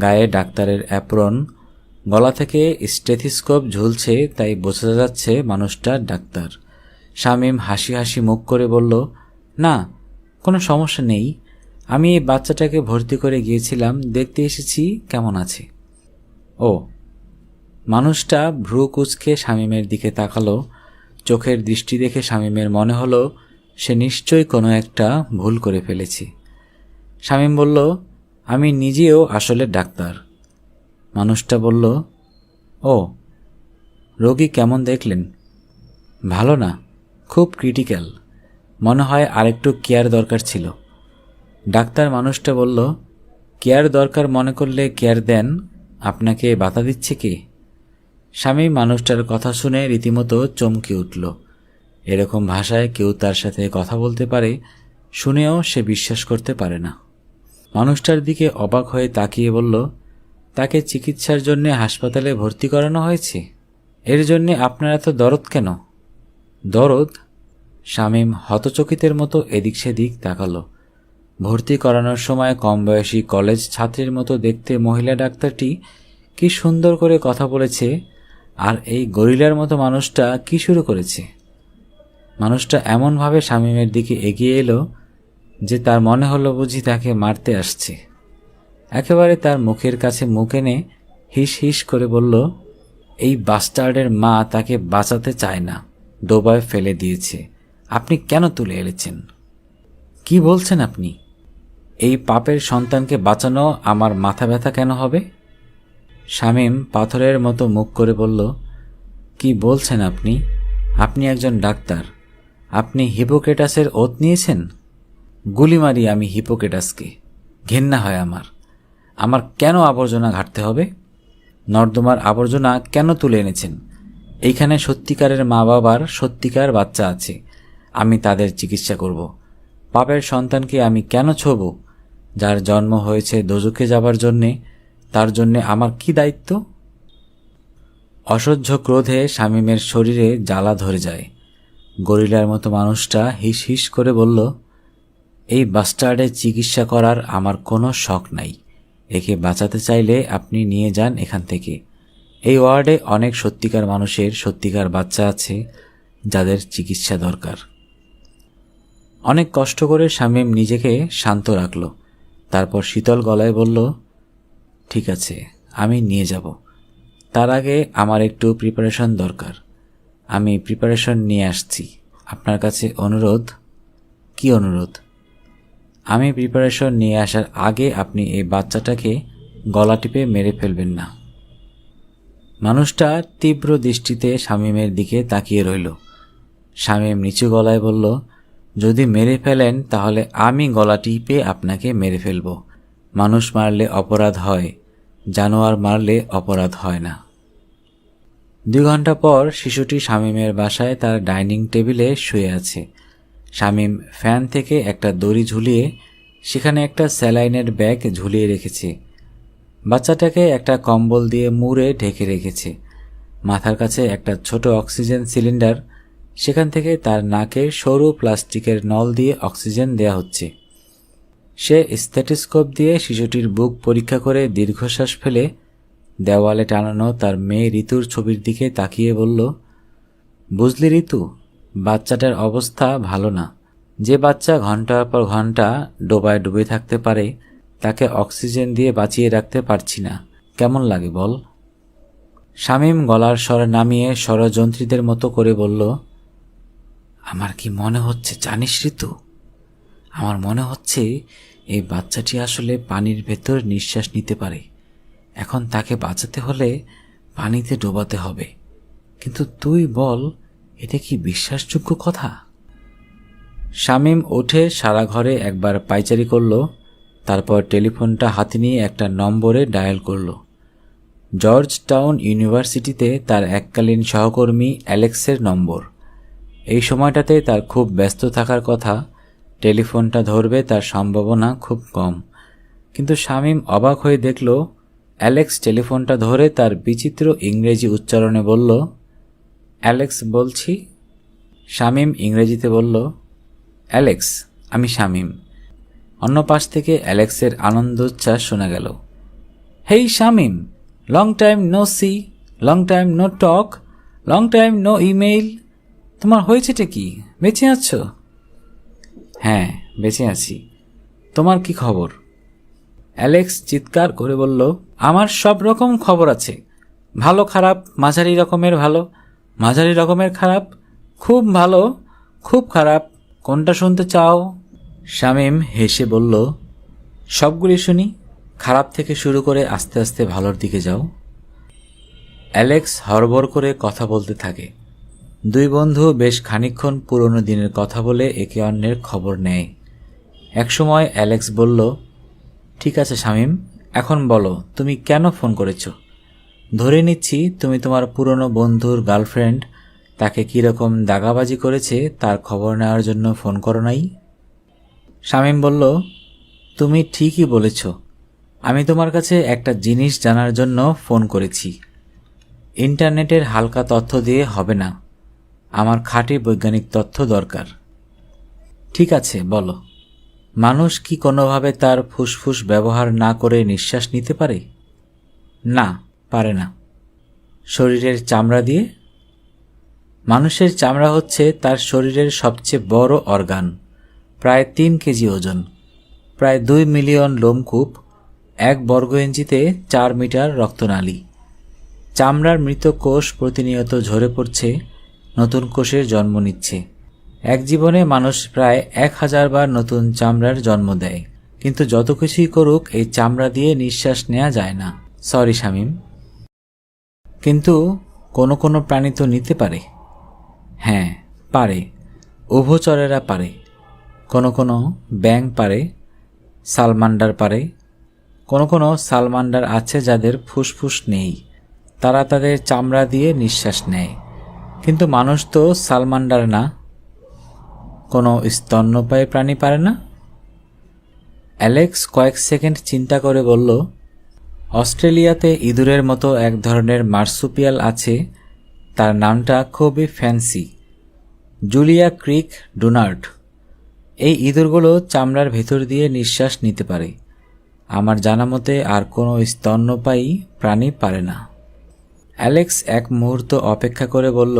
গায়ে ডাক্তারের অ্যাপ্রন, গলা থেকে স্টেথিস্কোপ ঝুলছে, তাই বোঝা যাচ্ছে মানুষটা ডাক্তার। শামীম হাসি হাসি মুখ করে বলল, না, কোনো সমস্যা নেই। আমি এই বাচ্চাটাকে ভর্তি করে গিয়েছিলাম, দেখতে এসেছি কেমন আছে। ও। মানুষটা ভ্রু কুঁচকে শামীমের দিকে তাকালো। চোখের দৃষ্টি দেখে শামীমের মনে হলো সে নিশ্চয়ই কোনো একটা ভুল করে ফেলেছে। শামীম বলল, আমি নিজেও আসলে ডাক্তার। মানুষটা বলল, ও। রোগী কেমন দেখলেন? ভালো না, খুব ক্রিটিক্যাল, মনে হয় আরেকটু কেয়ার দরকার ছিল। ডাক্তার মানুষটা বলল, কেয়ার দরকার মনে করলে কেয়ার দেন, আপনাকে বাধা দিচ্ছে কে? শামীম মানুষটার কথা শুনে রীতিমতো চমকে উঠল। এরকম ভাষায় কেউ তার সাথে কথা বলতে পারে, শুনেও সে বিশ্বাস করতে পারে না। মানুষটার দিকে অবাক হয়ে তাকিয়ে বলল, তাকে চিকিৎসার জন্য হাসপাতালে ভর্তি করানো হয়েছে? এর জন্যে আপনার এত দরদ কেন? দরদ? শামীম হতচকিতের মতো এদিক সেদিক তাকালো। ভর্তি করানোর সময় কম বয়সী কলেজ ছাত্রীর মতো দেখতে মহিলা ডাক্তারটি কি সুন্দর করে কথা বলেছে, আর এই গরিলার মতো মানুষটা কি শুরু করেছে? মানুষটা এমনভাবে শামীমের দিকে এগিয়ে এলো যে তার মনে হলো বুঝি তাকে মারতে আসছে। একেবারে তার মুখের কাছে মুখ এনে হিস হিস করে বলল, এই বাস্টার্ডের মা তাকে বাঁচাতে চায় না, ডোবায় ফেলে দিয়েছে। আপনি কেন তুলে এনেছেন? কি বলছেন আপনি? এই পাপের সন্তানকে বাঁচানো আমার মাথা ব্যথা কেন হবে? শামীম পাথরের মতো মুখ করে বলল, কি বলছেন আপনি? আপনি একজন ডাক্তার। আপনি হিপোক্রেটাসের ওত নিয়েছেন? গুলি মারি আমি হিপোক্রেটাসকে। ঘেন্না হয় আমার কেন আবর্জনা ঘাটতে হবে? নর্দমার আবর্জনা কেন তুলে এনেছেন? এইখানে সত্যিকারের মা বাবার সত্যিকার বাচ্চা আছে, আমি তাদের চিকিৎসা করব। পাপের সন্তানকে আমি কেন ছোব? যার জন্ম হয়েছে দোজখে যাবার জন্যে, তার জন্যে আমার কি দায়িত্ব? অসহ্য ক্রোধে শামীমের শরীরে জ্বালা ধরে যায়। গরিলার মতো মানুষটা হিস হিস করে বলল, এই বাস্টার্ডের চিকিৎসা করার আমার কোনো শখ নাই। একে বাঁচাতে চাইলে আপনি নিয়ে যান এখান থেকে। এই ওয়ার্ডে অনেক সত্যিকার মানুষের সত্যিকার বাচ্চা আছে যাদের চিকিৎসা দরকার। অনেক কষ্ট করে শামীম নিজেকে শান্ত রাখল। তারপর শীতল গলায় বলল, ঠিক আছে, আমি নিয়ে যাব। তার আগে আমার একটু প্রিপারেশন দরকার। আমি প্রিপারেশন নিয়ে আসছি। আপনার কাছে অনুরোধ। কি অনুরোধ? আমি প্রিপারেশন নিয়ে আসার আগে আপনি এই বাচ্চাটাকে গলা টিপে মেরে ফেলবেন না। মানুষটা তীব্র দৃষ্টিতে শামীমের দিকে তাকিয়ে রইল। শামীম নিচু গলায় বলল, যদি মেরে ফেলেন তাহলে আমি গলা টিপে আপনাকে মেরে ফেলব। মানুষ মারলে অপরাধ হয়, জানোয়ার মারলে অপরাধ হয় না। 2 ঘন্টা পর শিশুটি শামীমের বাসায় তার ডাইনিং টেবিলে শুয়ে আছে। শামীম ফ্যান থেকে একটা দড়ি ঝুলিয়ে সেখানে একটা স্যালাইনের ব্যাগ ঝুলিয়ে রেখেছে। বাচ্চাটাকে একটা কম্বল দিয়ে মুড়ে ঢেকে রেখেছে। মাথার কাছে একটা ছোট অক্সিজেন সিলিন্ডার, সেখান থেকে তার নাকে সরু প্লাস্টিকের নল দিয়ে অক্সিজেন দেয়া হচ্ছে। সে স্টেথোস্কোপ দিয়ে শিশুটির বুক পরীক্ষা করে দীর্ঘশ্বাস ফেলে দেওয়ালে টানানো তার মেয়ে ঋতুর ছবির দিকে তাকিয়ে বলল, বুঝলি ঋতু, বাচ্চাটার অবস্থা ভালো না। যে বাচ্চা ঘন্টার পর ঘন্টা ডোবায় ডুবে থাকতে পারে তাকে অক্সিজেন দিয়ে বাঁচিয়ে রাখতে পারছি না। কেমন লাগে বল? শামীম গলার স্বর নামিয়ে ষড়যন্ত্রীদের মতো করে বলল, আমার কি মনে হচ্ছে জানিস ঋতু? আমার মনে হচ্ছে এই বাচ্চাটি আসলে পানির ভেতর নিঃশ্বাস নিতে পারে। এখন তাকে বাঁচাতে হলে পানিতে ডোবাতে হবে। কিন্তু তুই বল, এটা কি বিশ্বাসযোগ্য কথা? শামীম উঠে সারা ঘরে একবার পায়চারি করল, তারপর টেলিফোনটা হাতে নিয়ে একটা নম্বরে ডায়াল করল। জর্জ টাউন ইউনিভার্সিটিতে তার এককালীন সহকর্মী অ্যালেক্সের নম্বর। এই সময়টাতে তার খুব ব্যস্ত থাকার কথা, টেলিফোনটা ধরবে তার সম্ভাবনা খুব কম। কিন্তু শামীম অবাক হয়ে দেখল, অ্যালেক্স টেলিফোনটা ধরে তার বিচিত্র ইংরেজি উচ্চারণে বলল, অ্যালেক্স বলছি। শামীম ইংরেজিতে বলল, অ্যালেক্স, আমি শামীম। অন্য পাশ থেকে অ্যালেক্সের আনন্দোচ্ছ্বাস শোনা গেল। Hey Shamim, long time no see, long time no talk, long time no email. তোমার হয়েছেটা কি? বেঁচে আছো? হ্যাঁ, বেঁচে আছি। তোমার কি খবর? অ্যালেক্স চিৎকার করে বলল, আমার সব রকম খবর আছে। ভালো খারাপ, মাঝারি রকমের ভালো, মাঝারি রকমের খারাপ, খুব ভালো, খুব খারাপ। কোনটা শুনতে চাও? শামীম হেসে বলল, সবগুলি শুনি। খারাপ থেকে শুরু করে আস্তে আস্তে ভালোর দিকে যাও। অ্যালেক্স হড়বড় করে কথা বলতে থাকে। 2 বন্ধু বেশ খানিকক্ষণ পুরনো দিনের কথা বলে একে অন্যের খবর নেয়। একসময় অ্যালেক্স বলল, ঠিক আছে শামীম, এখন বলো তুমি কেন ফোন করেছ? ধরে নিচ্ছি তুমি তোমার পুরনো বন্ধুর গার্লফ্রেন্ড তাকে কীরকম দাগাবাজি করেছে তার খবর নেওয়ার জন্য ফোন করো নাই? শামীম বলল, তুমি ঠিকই বলেছ। আমি তোমার কাছে একটা জিনিস জানার জন্য ফোন করেছি। ইন্টারনেটের হালকা তথ্য দিয়ে হবে না, আমার খাঁটি বৈজ্ঞানিক তথ্য দরকার। ঠিক আছে, বলো। মানুষ কি কোনোভাবে তার ফুসফুস ব্যবহার না করে নিঃশ্বাস নিতে পারে? না, পারে না। শরীরের চামড়া দিয়ে? মানুষের চামড়া হচ্ছে তার শরীরের সবচেয়ে বড় অর্গান, প্রায় 3 কেজি ওজন, প্রায় 2 মিলিয়ন লোমকূপ, 1 বর্গ ইঞ্চিতে 4 মিটার রক্তনালী। চামড়ার মৃত কোষ প্রতিনিয়ত ঝরে পড়ছে, নতুন কোষের জন্ম নিচ্ছে। এক জীবনে মানুষ প্রায় 1000 বার নতুন চামড়ার জন্ম দেয়, কিন্তু যত কিছুই করুক এই চামড়া দিয়ে নিঃশ্বাস নেওয়া যায় না। সরি শামীম। কিন্তু কোনো কোনো প্রাণী তো নিতে পারে। হ্যাঁ পারে, উভচরেরা পারে। কোনো কোনো ব্যাঙ পারে, সালমান্ডার পারে। কোনো কোনো সালমান্ডার আছে যাদের ফুসফুস নেই, তারা তাদের চামড়া দিয়ে নিঃশ্বাস নেয়। কিন্তু মানুষ তো সালমান্ডার না। কোনো স্তন্যপায়ী প্রাণী পারে না? অ্যালেক্স কয়েক সেকেন্ড চিন্তা করে বলল, অস্ট্রেলিয়াতে ইঁদুরের মতো এক ধরনের মার্সুপিয়াল আছে, তার নামটা খুবই ফ্যান্সি, জুলিয়া ক্রিক ডোনাল্ড। এই ইঁদুরগুলো চামড়ার ভেতর দিয়ে নিঃশ্বাস নিতে পারে। আমার জানা মতে আর কোনো স্তন্যপায়ী প্রাণী পারে না। অ্যালেক্স এক মুহূর্ত অপেক্ষা করে বলল,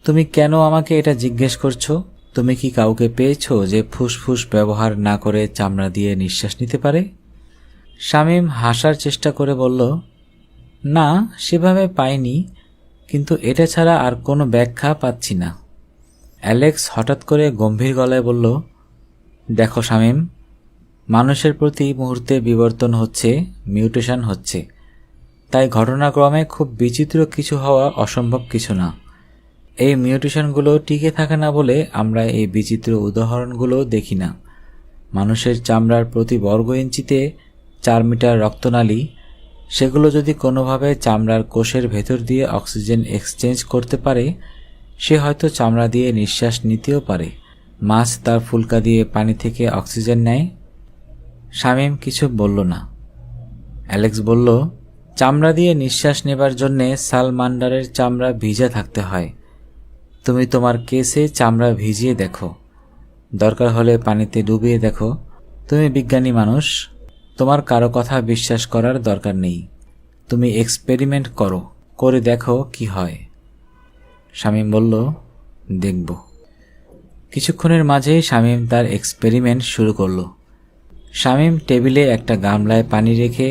তুমি কেন আমাকে এটা জিজ্ঞেস করছো? তুমি কি কাউকে পেয়েছো যে ফুসফুস ব্যবহার না করে চামড়া দিয়ে নিঃশ্বাস নিতে পারে? শামীম হাসার চেষ্টা করে বলল, না সেভাবে পাইনি, কিন্তু এটা ছাড়া আর কোনো ব্যাখ্যা পাচ্ছি না। অ্যালেক্স হঠাৎ করে গম্ভীর গলায় বলল, দেখো শামীম, মানুষের প্রতি মুহূর্তে বিবর্তন হচ্ছে, মিউটেশন হচ্ছে। তাই ঘটনাক্রমে খুব বিচিত্র কিছু হওয়া অসম্ভব কিছু না। এই মিউটেশনগুলো টিকে থাকে না বলে আমরা এই বিচিত্র উদাহরণগুলো দেখি না। মানুষের চামড়ার প্রতি বর্গ ইঞ্চিতে 4 মিটার রক্তনালী, সেগুলো যদি কোনোভাবে চামড়ার কোষের ভেতর দিয়ে অক্সিজেন এক্সচেঞ্জ করতে পারে, সে হয়তো চামড়া দিয়ে নিঃশ্বাস নিতেও পারে। মাছ তার ফুলকা দিয়ে পানি থেকে অক্সিজেন নেয়। শামীম কিছু বলল না। অ্যালেক্স বলল, চামড়া দিয়ে নিঃশ্বাস নেবার জন্যে সালমান্ডারের চামড়া ভিজা থাকতে হয়। তুমি তোমার কেসে চামড়া ভিজিয়ে দেখো, দরকার হলে পানিতে ডুবিয়ে দেখো। তুমি বিজ্ঞানী মানুষ, তোমার কারো কথা বিশ্বাস করার দরকার নেই। তুমি এক্সপেরিমেন্ট করো, করে দেখো কি হয়। শামীম বলল, দেখব। কিছুক্ষণের মাঝেই শামীম তার এক্সপেরিমেন্ট শুরু করল। শামীম টেবিলে একটা গামলায় পানি রেখে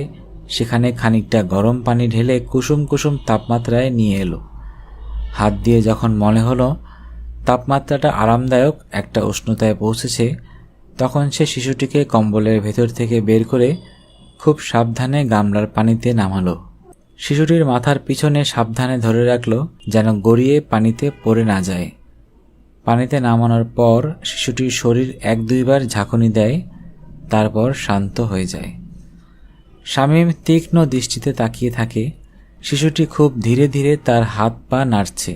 সেখানে খানিকটা গরম পানি ঢেলে কুসুম কুসুম তাপমাত্রায় নিয়ে এলো। হাত দিয়ে যখন মনে হলো তাপমাত্রাটা আরামদায়ক একটা উষ্ণতায় পৌঁছেছে, তখন সে শিশুটিকে কম্বলের ভেতর থেকে বের করে খুব সাবধানে গামলার পানিতে নামালো। শিশুটির মাথার পিছনে সাবধানে ধরে রাখল যেন গড়িয়ে পানিতে পড়ে না যায়। পানিতে নামানোর পর শিশুটির শরীর 1-2 বার ঝাঁকুনি দেয়, তারপর শান্ত হয়ে যায়। শামীম তীক্ষ্ণ দৃষ্টিতে তাকিয়ে থাকে। শিশুটি খুব ধীরে ধীরে তার হাত পা নাড়ছে।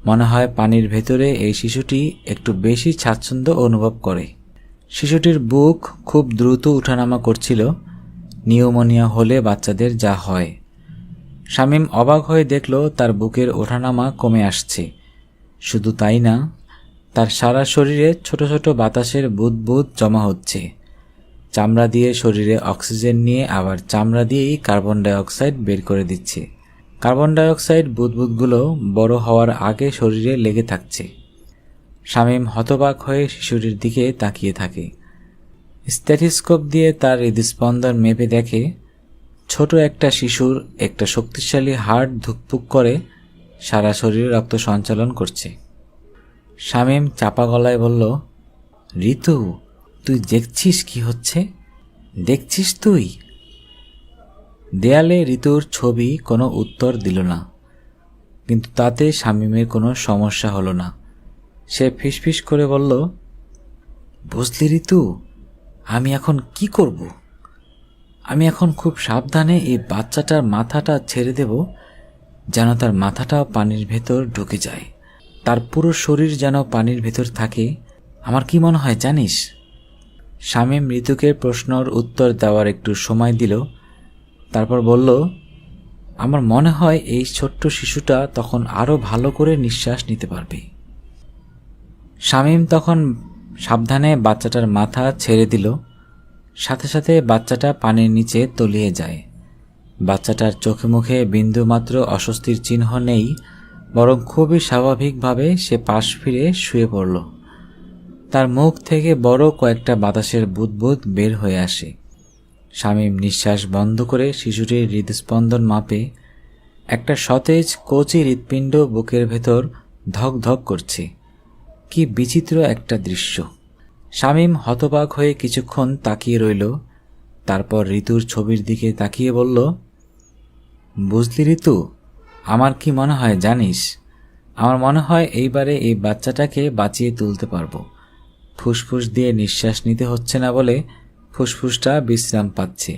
মনে হয় পানির ভেতরে এই শিশুটি একটু বেশি স্বাচ্ছন্দ্য অনুভব করে। শিশুটির বুক খুব দ্রুত উঠানামা করছিল, নিউমোনিয়া হলে বাচ্চাদের যা হয়। শামীম অবাক হয়ে দেখল তার বুকের ওঠানামা কমে আসছে। শুধু তাই না, তার সারা শরীরে ছোট ছোট বাতাসের বুদবুদ জমা হচ্ছে। চামড়া দিয়ে শরীরে অক্সিজেন নিয়ে আবার চামড়া দিয়েই কার্বন ডাইঅক্সাইড বের করে দিচ্ছে। কার্বন ডাইঅক্সাইড বুদবুদগুলো বড় হওয়ার আগে শরীরে লেগে থাকছে। শামীম হতবাক হয়ে শিশুটির দিকে তাকিয়ে থাকে। স্ট্যাথিস্কোপ দিয়ে তার হৃদস্পন্দন মেপে দেখে ছোট একটা শিশুর একটা শক্তিশালী হার্ট ধুকপুক করে সারা শরীরে রক্ত সঞ্চালন করছে। শামীম চাপা গলায় বলল, ঋতু, তুই দেখছিস কি হচ্ছে? দেখছিস তুই? দেয়ালে ঋতুর ছবি কোনো উত্তর দিল না, কিন্তু তাতে শামীমের কোনো সমস্যা হলো না। সে ফিসফিস করে বলল, বুঝলি ঋতু, আমি এখন কি করব? আমি এখন খুব সাবধানে এই বাচ্চাটার মাথাটা ছেড়ে দেব, যেন তার মাথাটাও পানির ভেতর ঢুকে যায়, তার পুরো শরীর যেন পানির ভেতর থাকে। আমার কি মনে হয় জানিস? শামীম ঋতুকে প্রশ্নর উত্তর দেওয়ার একটু সময় দিল, তারপর বলল, আমার মনে হয় এই ছোট্ট শিশুটা তখন আরো ভালো করে নিঃশ্বাস নিতে পারবে। শামীম তখন সাবধানে বাচ্চাটার মাথা ছেড়ে দিল। সাথে সাথে বাচ্চাটা পানির নিচে তলিয়ে যায়। বাচ্চাটার চোখে মুখে বিন্দুমাত্র অস্বস্তির চিহ্ন নেই, বরং খুবই স্বাভাবিকভাবে সে পাশ ফিরে শুয়ে পড়ল। তার মুখ থেকে বড় কয়েকটা বাতাসের বুদবুদ বের হয়ে আসে। শামীম নিঃশ্বাস বন্ধ করে শিশুটির হৃদস্পন্দন মাপে। একটা সতেজ কচি হৃৎপিণ্ড বুকের ভেতর ধক ধক করছে। কি বিচিত্র একটা দৃশ্য! শামীম হতবাক হয়ে কিছুক্ষণ তাকিয়ে রইল। তারপর ঋতুর ছবির দিকে তাকিয়ে বলল, বুঝলি ঋতু, আমার কি মনে হয় জানিস? আমার মনে হয় এইবারে এই বাচ্চাটাকে বাঁচিয়ে তুলতে পারবো। ফুসফুস দিয়ে নিঃশ্বাস নিতে হচ্ছে না বলে ফুসফুসটা বিশ্রাম পাচ্ছে।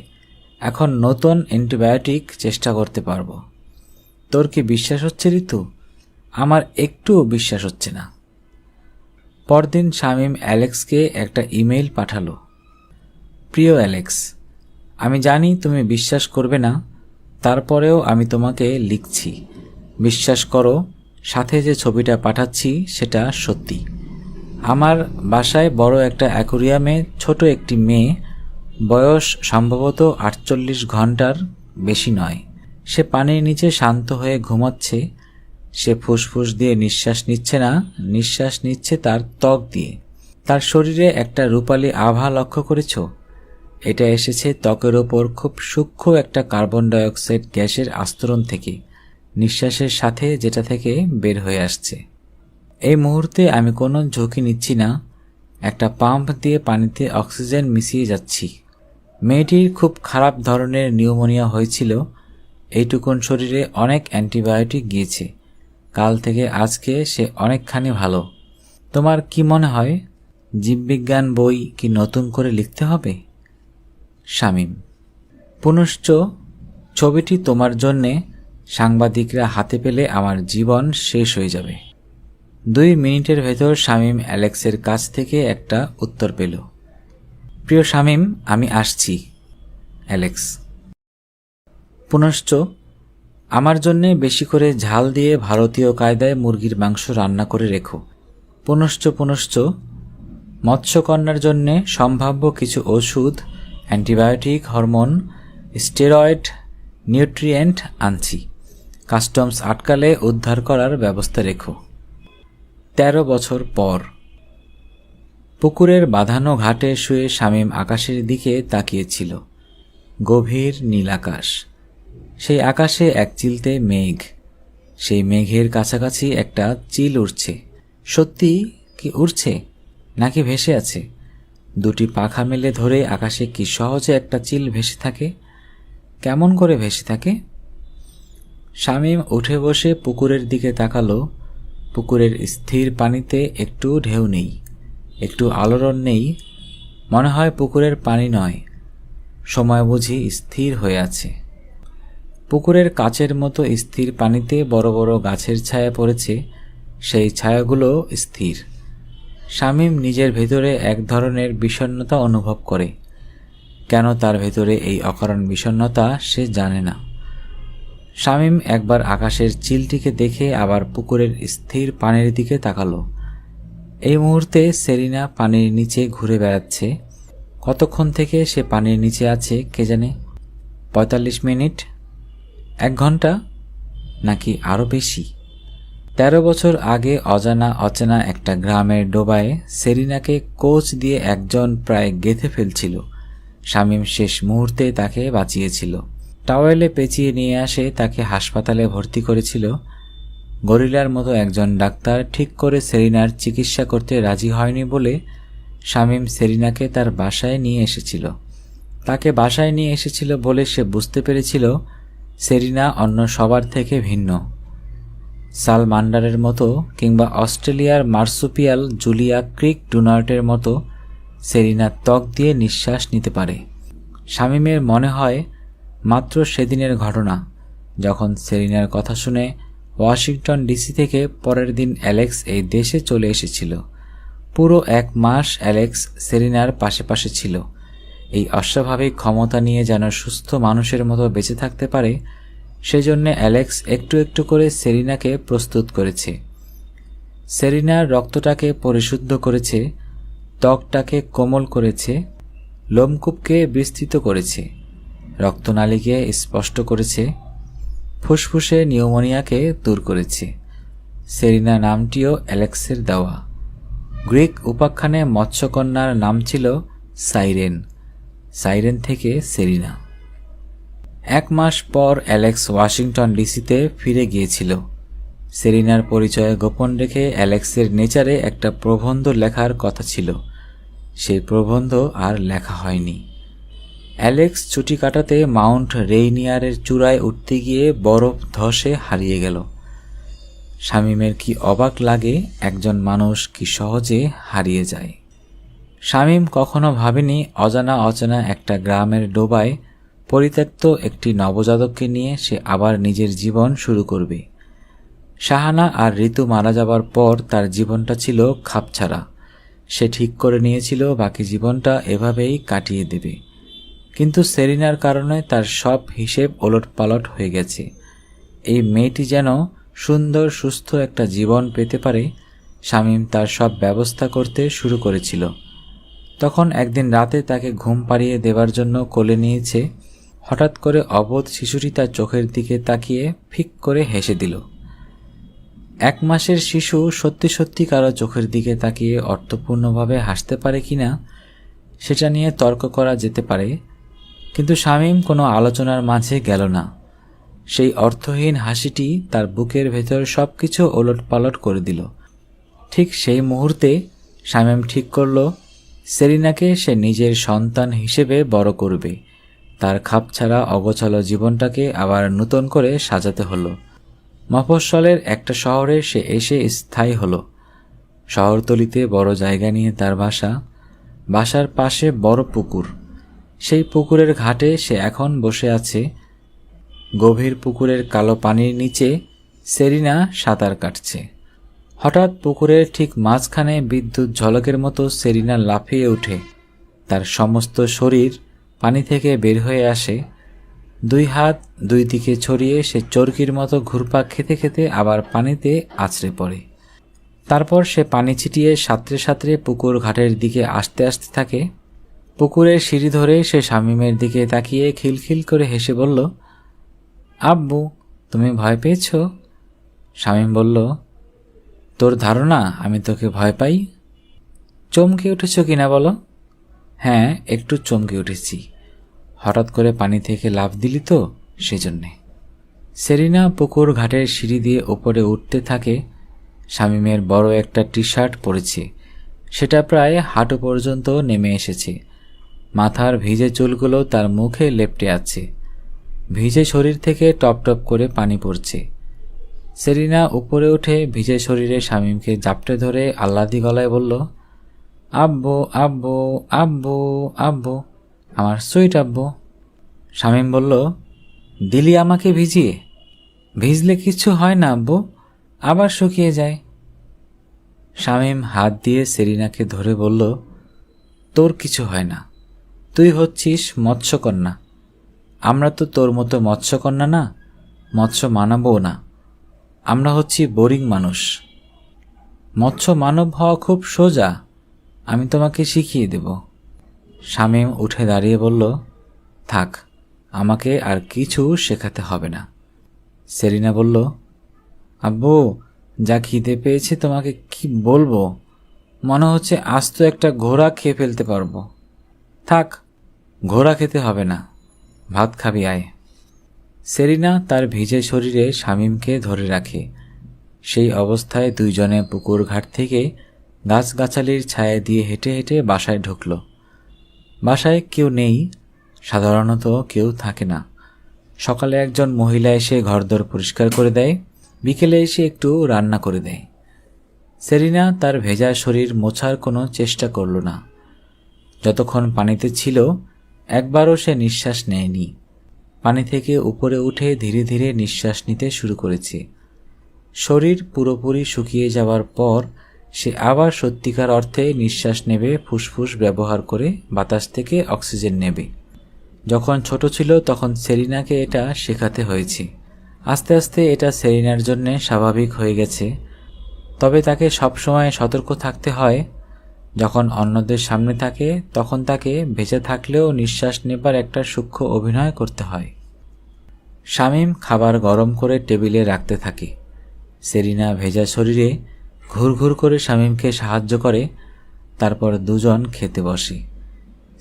এখন নতুন অ্যান্টিবায়োটিক চেষ্টা করতে পারবো। তোর কি বিশ্বাস হচ্ছে ঋতু? আমার একটুও বিশ্বাস হচ্ছে না। পরদিন শামীম অ্যালেক্সকে একটা ইমেইল পাঠালো। প্রিয় অ্যালেক্স, আমি জানি তুমি বিশ্বাস করবে না, তারপরেও আমি তোমাকে লিখছি। বিশ্বাস করো, সাথে যে ছবিটা পাঠাচ্ছি সেটা সত্যি। আমার বাসায় বড় একটা অ্যাকোরিয়ামে ছোট একটি মেয়ে, বয়স সম্ভবত 48 ঘন্টার বেশি নয়। সে পানির নিচে শান্ত হয়ে ঘুমাচ্ছে। সে ফুসফুস দিয়ে নিঃশ্বাস নিচ্ছে না, নিঃশ্বাস নিচ্ছে তার ত্বক দিয়ে। তার শরীরে একটা রূপালী আভা লক্ষ্য করেছ? এটা এসেছে ত্বকের ওপর খুব সূক্ষ্ম একটা কার্বন ডাইঅক্সাইড গ্যাসের আস্তরণ থেকে, নিঃশ্বাসের সাথে যেটা থেকে বের হয়ে আসছে। এই মুহূর্তে আমি কোনো ঝুঁকি নিচ্ছি না। একটা পাম্প দিয়ে পানিতে অক্সিজেন মিশিয়ে যাচ্ছি। মেয়েটির খুব খারাপ ধরনের নিউমোনিয়া হয়েছিল। এইটুকুন শরীরে অনেক অ্যান্টিবায়োটিক গিয়েছে। কাল থেকে আজকে সে অনেকখানি ভালো। তোমার কি মনে হয়, জীববিজ্ঞান বই কি নতুন করে লিখতে হবে? শামীম: পুনশ্চ ছবিটি তোমার জন্যে সাংবাদিকরা হাতে পেলে আমার জীবন শেষ হয়ে যাবে। 2 মিনিটের ভেতর শামীম অ্যালেক্সের কাছ থেকে একটা উত্তর পেল। প্রিয় শামীম, আমি আসছি। অ্যালেক্স: পুনশ্চ আমার জন্যে বেশি করে ঝাল দিয়ে ভারতীয় কায়দায় মুরগির মাংস রান্না করে রেখো। পুনশ্চ মৎস্যকন্যার জন্যে সম্ভাব্য কিছু ওষুধ, অ্যান্টিবায়োটিক, হরমোন, স্টেরয়েড, নিউট্রিয়েন্ট আনছি। কাস্টমস আটকালে উদ্ধার করার ব্যবস্থা রেখো। 13 বছর পর। পুকুরের বাঁধানো ঘাটে শুয়ে শামীম আকাশের দিকে তাকিয়েছিল। গভীর নীল আকাশ। সেই আকাশে এক চিলতে মেঘ। সেই মেঘের কাছাকাছি একটা চিল উড়ছে। সত্যি কি উড়ছে নাকি ভেসে আছে? 2টি পাখা মেলে ধরে আকাশে কি সহজে একটা চিল ভেসে থাকে? কেমন করে ভেসে থাকে? শামীম উঠে বসে পুকুরের দিকে তাকালো। পুকুরের স্থির পানিতে একটু ঢেউ নেই, একটু আলোড়ন নেই। মনে হয় পুকুরের পানি নয়, সময় বুঝি স্থির হয়ে আছে। পুকুরের কাচের মতো স্থির পানিতে বড় বড় গাছের ছায়া পড়েছে। সেই ছায়াগুলো স্থির। শামীম নিজের ভেতরে এক ধরনের বিষণ্ণতা অনুভব করে। কেন তার ভেতরে এই অকারণ বিষণ্ণতা সে জানে না। শামীম একবার আকাশের চিলটিকে দেখে আবার পুকুরের স্থির পানির দিকে তাকালো। এই মুহূর্তে সেরিনা পানির নিচে ঘুরে বেড়াচ্ছে। কতক্ষণ থেকে সে পানির নিচে আছে কে জানে? 45 মিনিট, 1 ঘন্টা, নাকি আরও বেশি? 13 বছর আগে অচেনা একটা গ্রামের ডোবায় সেরিনাকে কোচ দিয়ে একজন প্রায় গেঁথে ফেলছিল। শামীম শেষ মুহূর্তে তাকে বাঁচিয়েছিল। টাওয়েলে পেঁচিয়ে নিয়ে আসে তাকে হাসপাতালে ভর্তি করেছিল। গরিলার মতো একজন ডাক্তার ঠিক করে সেরিনার চিকিৎসা করতে রাজি হয়নি বলে শামীম সেরিনাকে তার বাসায় নিয়ে এসেছিল। তাকে বাসায় নিয়ে এসেছিল বলে সে বুঝতে পেরেছিল সেরিনা অন্য সবার থেকে ভিন্ন। সালমান্ডারের মতো কিংবা অস্ট্রেলিয়ার মার্সুপিয়াল জুলিয়া ক্রিক ডুনার্টের মতো সেরিনা ত্বক দিয়ে নিঃশ্বাস নিতে পারে। শামীমের মনে হয় মাত্র সেদিনের ঘটনা, যখন সেরিনার কথা শুনে ওয়াশিংটন ডিসি থেকে পরের দিন অ্যালেক্স এই দেশে চলে এসেছিল। পুরো 1 মাস অ্যালেক্স সেরিনার পাশে পাশে ছিল। এই অস্বাভাবিক ক্ষমতা নিয়ে যেন সুস্থ মানুষের মতো বেঁচে থাকতে পারে, সেজন্য অ্যালেক্স একটু একটু করে সেরিনাকে প্রস্তুত করেছে। সেরিনার রক্তটাকে পরিশুদ্ধ করেছে, ত্বকটাকে কোমল করেছে, লোমকূপকে বিস্তৃত করেছে, রক্তনালীকে স্পষ্ট করেছে, ফুসফুসে নিউমোনিয়াকে দূর করেছে। সেরিনা নামটিও অ্যালেক্সের দেওয়া। গ্রিক উপাখ্যানে মৎস্যকন্যার নাম ছিল সাইরেন, সাইরেন থেকে সেরিনা। 1 মাস পর অ্যালেক্স ওয়াশিংটন ডিসিতে ফিরে গিয়েছিল। সেরিনার পরিচয় গোপন রেখে অ্যালেক্সের নেচারে একটা প্রবন্ধ লেখার কথা ছিল। সেই প্রবন্ধ আর লেখা হয়নি। অ্যালেক্স ছুটি কাটাতে মাউন্ট রেইনিয়ারের চূড়ায় উঠতে গিয়ে বরফ ধসে হারিয়ে গেল। শামীমের কি অবাক লাগে একজন মানুষ কি সহজে হারিয়ে যায়। শামীম কখনো ভাবেনি অজানা অচেনা একটা গ্রামের ডোবায় পরিত্যক্ত একটি নবজাতককে নিয়ে সে আবার নিজের জীবন শুরু করবে। শাহানা আর ঋতু মারা যাবার পর তার জীবনটা ছিল খাপছাড়া। সে ঠিক করে নিয়েছিল বাকি জীবনটা এভাবেই কাটিয়ে দেবে। কিন্তু সেরিনার কারণে তার সব হিসেব ওলটপালট হয়ে গেছে। এই মেয়েটি যেন সুন্দর সুস্থ একটা জীবন পেতে পারে, শামীম তার সব ব্যবস্থা করতে শুরু করেছিল। তখন একদিন রাতে তাকে ঘুম পাড়িয়ে দেবার জন্য কোলে নিয়েছে। হঠাৎ করে অবোধ শিশুটি তার চোখের দিকে তাকিয়ে ফিক করে হেসে দিল। 1 মাসের শিশু সত্যি সত্যি কারো চোখের দিকে তাকিয়ে অর্থপূর্ণভাবে হাসতে পারে কিনা সেটা নিয়ে তর্ক করা যেতে পারে, কিন্তু শামীম কোনো আলোচনার মাঝে গেল না। সেই অর্থহীন হাসিটি তার বুকের ভেতর সবকিছু ওলটপালট করে দিল। ঠিক সেই মুহূর্তে শামীম ঠিক করল সেরিনাকে সে নিজের সন্তান হিসেবে বড় করবে। তার খাপছাড়া অগোছালো জীবনটাকে আবার নতুন করে সাজাতে হলো। মফস্বলের একটা শহরে সে এসে স্থায়ী হলো। শহরতলিতে বড় জায়গা নিয়ে তার বাসা, বাসার পাশে বড় পুকুর। সেই পুকুরের ঘাটে সে এখন বসে আছে। গভীর পুকুরের কালো পানির নিচে সেরিনা সাঁতার কাটছে। হঠাৎ পুকুরের ঠিক মাঝখানে বিদ্যুৎ ঝলকের মতো সেরিনা লাফিয়ে ওঠে। তার সমস্ত শরীর পানি থেকে বের হয়ে আসে। 2 হাত 2 দিকে ছড়িয়ে সে চরকির মতো ঘুরপাক খেতে খেতে আবার পানিতে আছড়ে পড়ে। তারপর সে পানি ছিটিয়ে সাঁতরে সাঁতরে পুকুর ঘাটের দিকে আসতে আসতে থাকে। পুকুরের সিঁড়ি ধরে সে শামীমের দিকে তাকিয়ে খিলখিল করে হেসে বলল, আব্বু, তুমি ভয় পেয়েছ? শামীম বলল, তোর ধারণা আমি তোকে ভয় পাই? চমকে উঠেছ কিনা বলো? হ্যাঁ, একটু চমকে উঠেছি। হঠাৎ করে পানি থেকে লাফ দিলি তো, সেজন্যে। সেরিনা পুকুর ঘাটের সিঁড়ি দিয়ে উপরে উঠতে থাকে। শামীমের বড় একটা টি শার্ট পরেছে, সেটা প্রায় হাঁটু পর্যন্ত নেমে এসেছে। মাথার ভিজে চুলগুলো তার মুখে লেপ্টে আছে। ভিজে শরীর থেকে টপ টপ করে পানি পড়ছে। সেরিনা উপরে উঠে ভিজে শরীরে শামীমকে জাপটে ধরে আহ্লাদি গলায় বলল, আব্বু আব্বু আব্বু আব্বু, আমার সুইট আব্বু। শামীম বলল, দিলি আমাকে ভিজিয়ে? ভিজলে কিছু হয় না আব্বু, আবার শুকিয়ে যায়। শামীম হাত দিয়ে সেরিনাকে ধরে বলল, তোর কিছু হয় না, তুই হচ্ছিস মৎস্যকন্যা। আমরা তো তোর মতো মৎস্যকন্যা না, মৎস্য মানবও না। আমরা হচ্ছি বোরিং মানুষ। মৎস্য মানব হওয়া খুব সোজা, আমি তোমাকে শিখিয়ে দেব। শামীম উঠে দাঁড়িয়ে বলল, থাক, আমাকে আর কিছু শেখাতে হবে না। সেরিনা বলল, আব্বু, যা খিদে পেয়েছে তোমাকে কি বলবো, মনে হচ্ছে আস্ত একটা ঘোড়া খেয়ে ফেলতে পারবো। থাক, ঘোড়া খেতে হবে না, ভাত খাবি আয়। সেরিনা তার ভিজে শরীরে শামীমকে ধরে রাখে। সেই অবস্থায় দুইজনে পুকুর ঘাট থেকে গাছগাছালির ছায়া দিয়ে হেঁটে হেঁটে বাসায় ঢুকল। বাসায় কেউ নেই, সাধারণত কেউ থাকে না। সকালে একজন মহিলা এসে ঘরদোর পরিষ্কার করে দেয়, বিকেলে এসে একটু রান্না করে দেয়। সেরিনা তার ভেজা শরীর মোছার কোনো চেষ্টা করল না। যতক্ষণ পানিতে ছিল একবারও সে নিঃশ্বাস নেয়নি। পানি থেকে উপরে উঠে ধীরে ধীরে নিঃশ্বাস নিতে শুরু করেছে। শরীর পুরোপুরি শুকিয়ে যাওয়ার পর সে আবার সত্যিকার অর্থে নিঃশ্বাস নেবে, ফুসফুস ব্যবহার করে বাতাস থেকে অক্সিজেন নেবে। যখন ছোট ছিল তখন সেরিনাকে এটা শেখাতে হয়েছে। আস্তে আস্তে এটা সেরিনার জন্যে স্বাভাবিক হয়ে গেছে। তবে তাকে সবসময় সতর্ক থাকতে হয়। যখন অন্যদের সামনে থাকে তখন তাকে বেঁচে থাকলেও নিঃশ্বাস নেবার একটা সূক্ষ্ম অভিনয় করতে হয়। শামীম খাবার গরম করে টেবিলে রাখতে থাকে। সেরিনা ভেজা শরীরে ঘুরঘুর করে শামীমকে সাহায্য করে। তারপর দুজন খেতে বসে।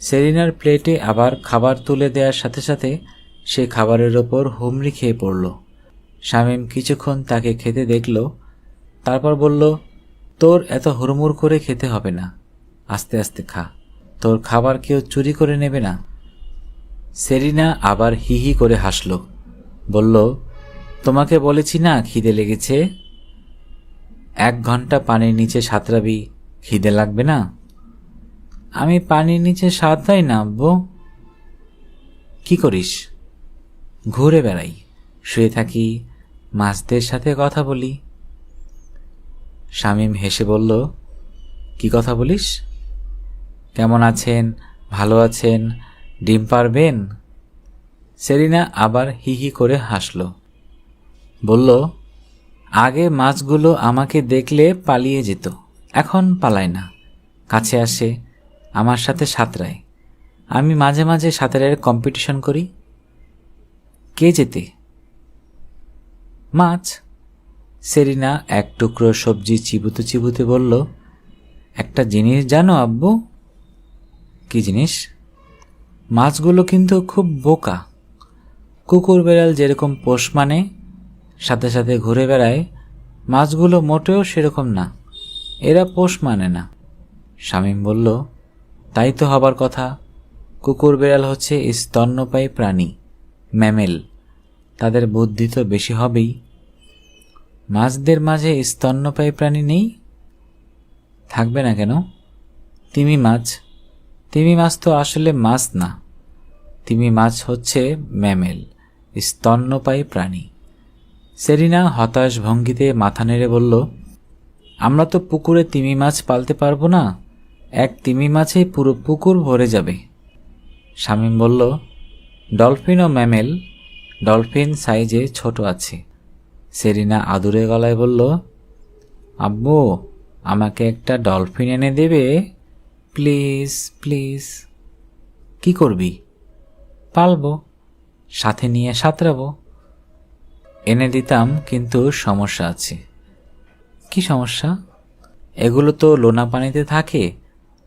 সেরিনার প্লেটে আবার খাবার তুলে দেওয়ার সাথে সাথে সে খাবারের ওপর হুমড়ি খেয়ে পড়ল। শামীম কিছুক্ষণ তাকে খেতে দেখল, তারপর বলল, তোর এত হুড়মুড় করে খেতে হবে না, আস্তে আস্তে খা, তোর খাবার কেউ চুরি করে নেবে না। সেরিনা আবার হি হি করে হাসল, বলল, তোমাকে বলেছি না খিদে লেগেছে? 1 ঘন্টা পানির নিচে সাঁতরাবি, খিদে লাগবে না? আমি পানির নিচে সাঁতরাই না আব্বু। কি করিস? ঘুরে বেড়াই, শুয়ে থাকি, মাছদের সাথে কথা বলি। শামীম হেসে বলল, কি কথা বলিস? কেমন আছেন, ভালো আছেন, ডিম পারবেন? সেরিনা আবার হি হি করে হাসল, বলল, আগে মাছগুলো আমাকে দেখলে পালিয়ে যেত, এখন পালায় না, কাছে আসে, আমার সাথে সাঁতরায়। আমি মাঝে মাঝে সাঁতারের কম্পিটিশন করি। কে যেতে? মাছ। সেরিনা এক টুকরো সবজি চিবুতে চিবুতে বলল, একটা জিনিস জানো আব্বু? কি জিনিস? মাছগুলো কিন্তু খুব বোকা। কুকুর বেড়াল যেরকম পোষ মানে, সাথে সাথে ঘুরে বেড়ায়, মাছগুলো মোটেও সেরকম না, এরা পোষ মানে না। শামীম বলল, তাই তো হবার কথা। কুকুর বেড়াল হচ্ছে স্তন্যপায়ী প্রাণী, ম্যামেল, তাদের বুদ্ধি তো বেশি হবেই। মাছদের মাঝে স্তন্যপায়ী প্রাণী নেই? থাকবে না কেন? তিমি মাছ। তিমি মাছ তো আসলে মাছ না, তিমি মাছ হচ্ছে ম্যামেল, স্তন্যপায়ী প্রাণী। সেরিনা হতাশ ভঙ্গিতে মাথা নেড়ে বলল, আমরা তো পুকুরে তিমি মাছ পালতে পারবো না, এক তিমি মাছেই পুরো পুকুর ভরে যাবে। শামীম বলল, ডলফিন ও ম্যামেল, ডলফিন সাইজে ছোট আছে। সেরিনা আদুরে গলায় বলল, আব্বু, আমাকে একটা ডলফিন এনে দেবে প্লিজ প্লিজ। কি করবি? পালবো, সাথে নিয়ে সাঁতরাবো। এনে দিতাম, কিন্তু সমস্যা আছে। কি সমস্যা? এগুলো তো লোনা পানিতে থাকে,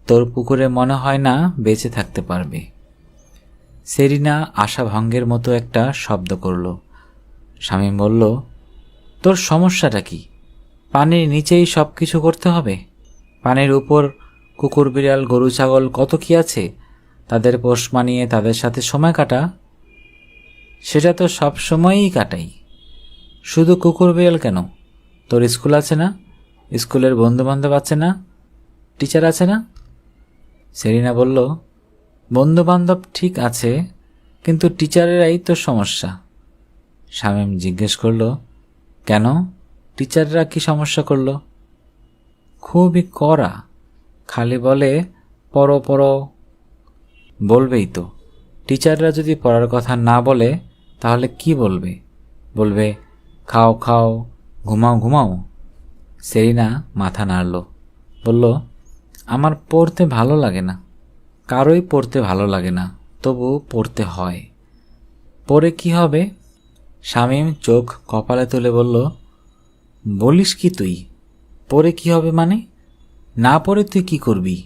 তোর পুকুরে মনে হয় না বেঁচে থাকতে পারবে। সেরিনা আশাভঙ্গের মতো একটা শব্দ করল। শামীম বলল, তোর সমস্যাটা কি? পানির নিচেই সব কিছু করতে হবে? পানির উপর কুকুর বিড়াল গরু ছাগল কত কি আছে, তাদের পোষ মানিয়ে তাদের সাথে সময় কাটা। সেটা তো সব সময়ই কাটাই। শুধু কুকুর বিড়াল কেন, তোর স্কুল আছে না? স্কুলের বন্ধুবান্ধব আছে না? টিচার আছে না? সেরিনা বলল, বন্ধুবান্ধব ঠিক আছে, কিন্তু টিচারেরাই তো সমস্যা। শামীম জিজ্ঞেস করল, কেন, টিচাররা কি সমস্যা করল? খুবই কড়া, খালি বলে পড়ো পড়ো। বলবেই তো, টিচাররা যদি পড়ার কথা না বলে তাহলে কি বলবে? বলবে খাও খাও, ঘুমাও ঘুমাও। সেরিনা মাথা নাড়ল, বলল, আমার পড়তে ভালো লাগে না। কারোই পড়তে ভালো লাগে না, তবু পড়তে হয়। পড়ে কি হবে? শামীম চোখ কপালে তুলে বলল, বলিস কি তুই? পড়ে কি হবে মানে? না পড়ে তুই কি করবি?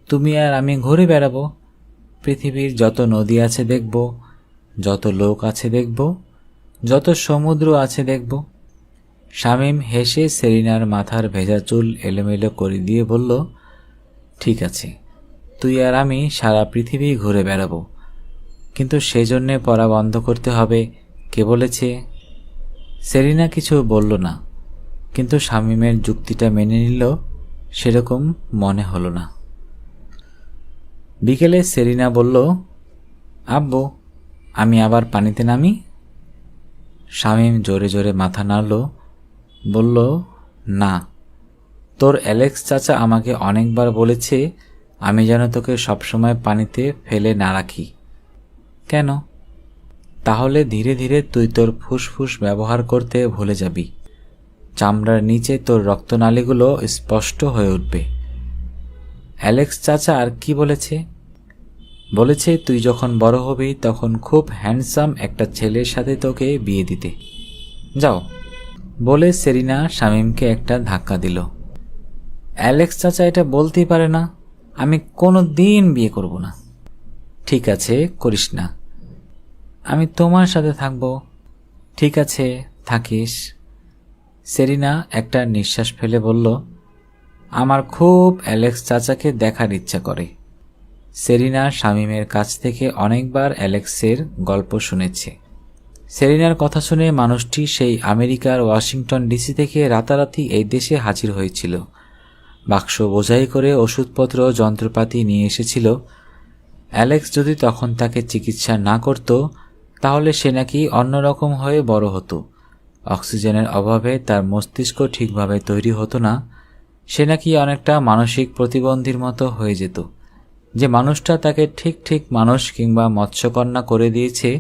তুমি আর আমি ঘুরে বেড়াবো, পৃথিবীর যত নদী আছে দেখব, যত লোক আছে দেখব, যত সমুদ্র আছে দেখব। শামীম হেসে সেরিনার মাথার ভেজা চুল এলোমেলো করে দিয়ে বলল, ঠিক আছে, তুই আর আমি সারা পৃথিবী ঘুরে বেড়াবো, কিন্তু সেজন্যে পড়া বন্ধ করতে হবে, কে বলেছে? সেরিনা কিছু বলল না, কিন্তু শামীমের যুক্তিটা মেনে নিল সেরকম মনে হলো না। বিকেলে সেরিনা বলল, আব্বু, আমি আবার পানিতে নামি? শামীম জোরে জোরে মাথা নাড়ল, বলল, না, তোর অ্যালেক্স চাচা আমাকে অনেকবার বলেছে আমি যেন তোকে সবসময় পানিতে ফেলে না রাখি। কেন? তাহলে ধীরে ধীরে তুই তোর ফুসফুস ব্যবহার করতে ভুলে যাবি, চামড়ার নিচে তোর রক্তনালীগুলো স্পষ্ট হয়ে উঠবে। অ্যালেক্স চাচা আর কি বলেছে? বলেছে তুই যখন বড় হবি তখন খুব হ্যান্ডসাম একটা ছেলের সাথে তোকে বিয়ে দিতে। যাও, বলে সেরিনা শামীমকে একটা ধাক্কা দিল। অ্যালেক্স চাচা এটা বলতেই পারে না, আমি কোনো দিন বিয়ে করব না। ঠিক আছে, করিস না, আমি তোমার সাথে থাকব। ঠিক আছে, থাকিস। সেরিনা একটা নিঃশ্বাস ফেলে বলল, আমার খুব অ্যালেক্স চাচাকে দেখার ইচ্ছা করে। সেরিনা শামীমের কাছ থেকে অনেকবার অ্যালেক্সের গল্প শুনেছে। সেরিনার কথা শুনে মানুষটি সেই আমেরিকার ওয়াশিংটন ডিসি থেকে রাতারাতি এই দেশে হাজির হয়েছিল। বাক্স বোঝাই করে ওষুধপত্র যন্ত্রপাতি নিয়ে এসেছিল। অ্যালেক্স যদি তখন তাকে চিকিৎসা না করত তাহলে সে নাকি অন্যরকম হয়ে বড় হতো। অক্সিজেনের অভাবে তার মস্তিষ্ক ঠিকভাবে তৈরি হতো না। সে নাকি অনেকটা মানসিক প্রতিবন্ধীর মতো হয়ে যেত। যে মানুষটা তাকে ঠিক ঠিক মানুষ কিংবা মৎস্যকন্যা করে দিয়েছে,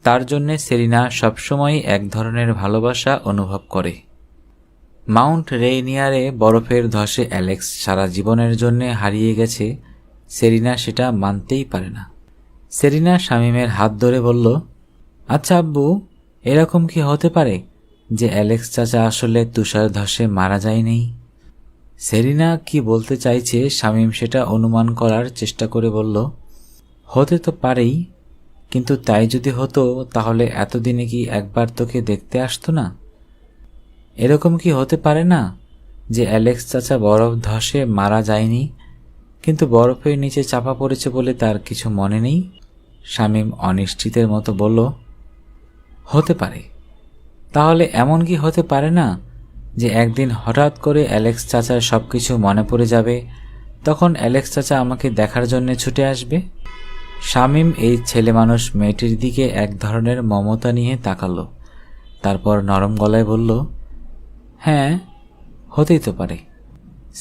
তার জন্যে সেরিনা সবসময় এক ধরনের ভালোবাসা অনুভব করে। মাউন্ট রেইনিয়ারে বরফের ধসে অ্যালেক্স সারা জীবনের জন্যে হারিয়ে গেছে, সেরিনা সেটা মানতেই পারে না। সেরিনা শামীমের হাত ধরে বলল, আচ্ছা আব্বু, এরকম কি হতে পারে যে অ্যালেক্স চাচা আসলে তুষার ধসে মারা যায়নি? সেরিনা কি বলতে চাইছে শামীম সেটা অনুমান করার চেষ্টা করে বলল, হতে তো পারেই, কিন্তু তাই যদি হতো তাহলে এতদিনে কি একবার তোকে দেখতে আসতো না? এরকম কি হতে পারে না যে অ্যালেক্স চাচা বরফ ধসে মারা যায়নি, কিন্তু বরফের নিচে চাপা পড়েছে বলে তার কিছু মনে নেই? শামীম অনিশ্চিতের মতো বলল, হতে পারে। তাহলে এমন কি হতে পারে না যে একদিন হঠাৎ করে অ্যালেক্স চাচার সব কিছু মনে পড়ে যাবে, তখন অ্যালেক্স চাচা আমাকে দেখার জন্য ছুটে আসবে? শামীম এই ছেলেমানুষ মেয়েটির দিকে এক ধরনের মমতা নিয়ে তাকালো, তারপর নরম গলায় বলল, হ্যাঁ, হতেই তো পারে।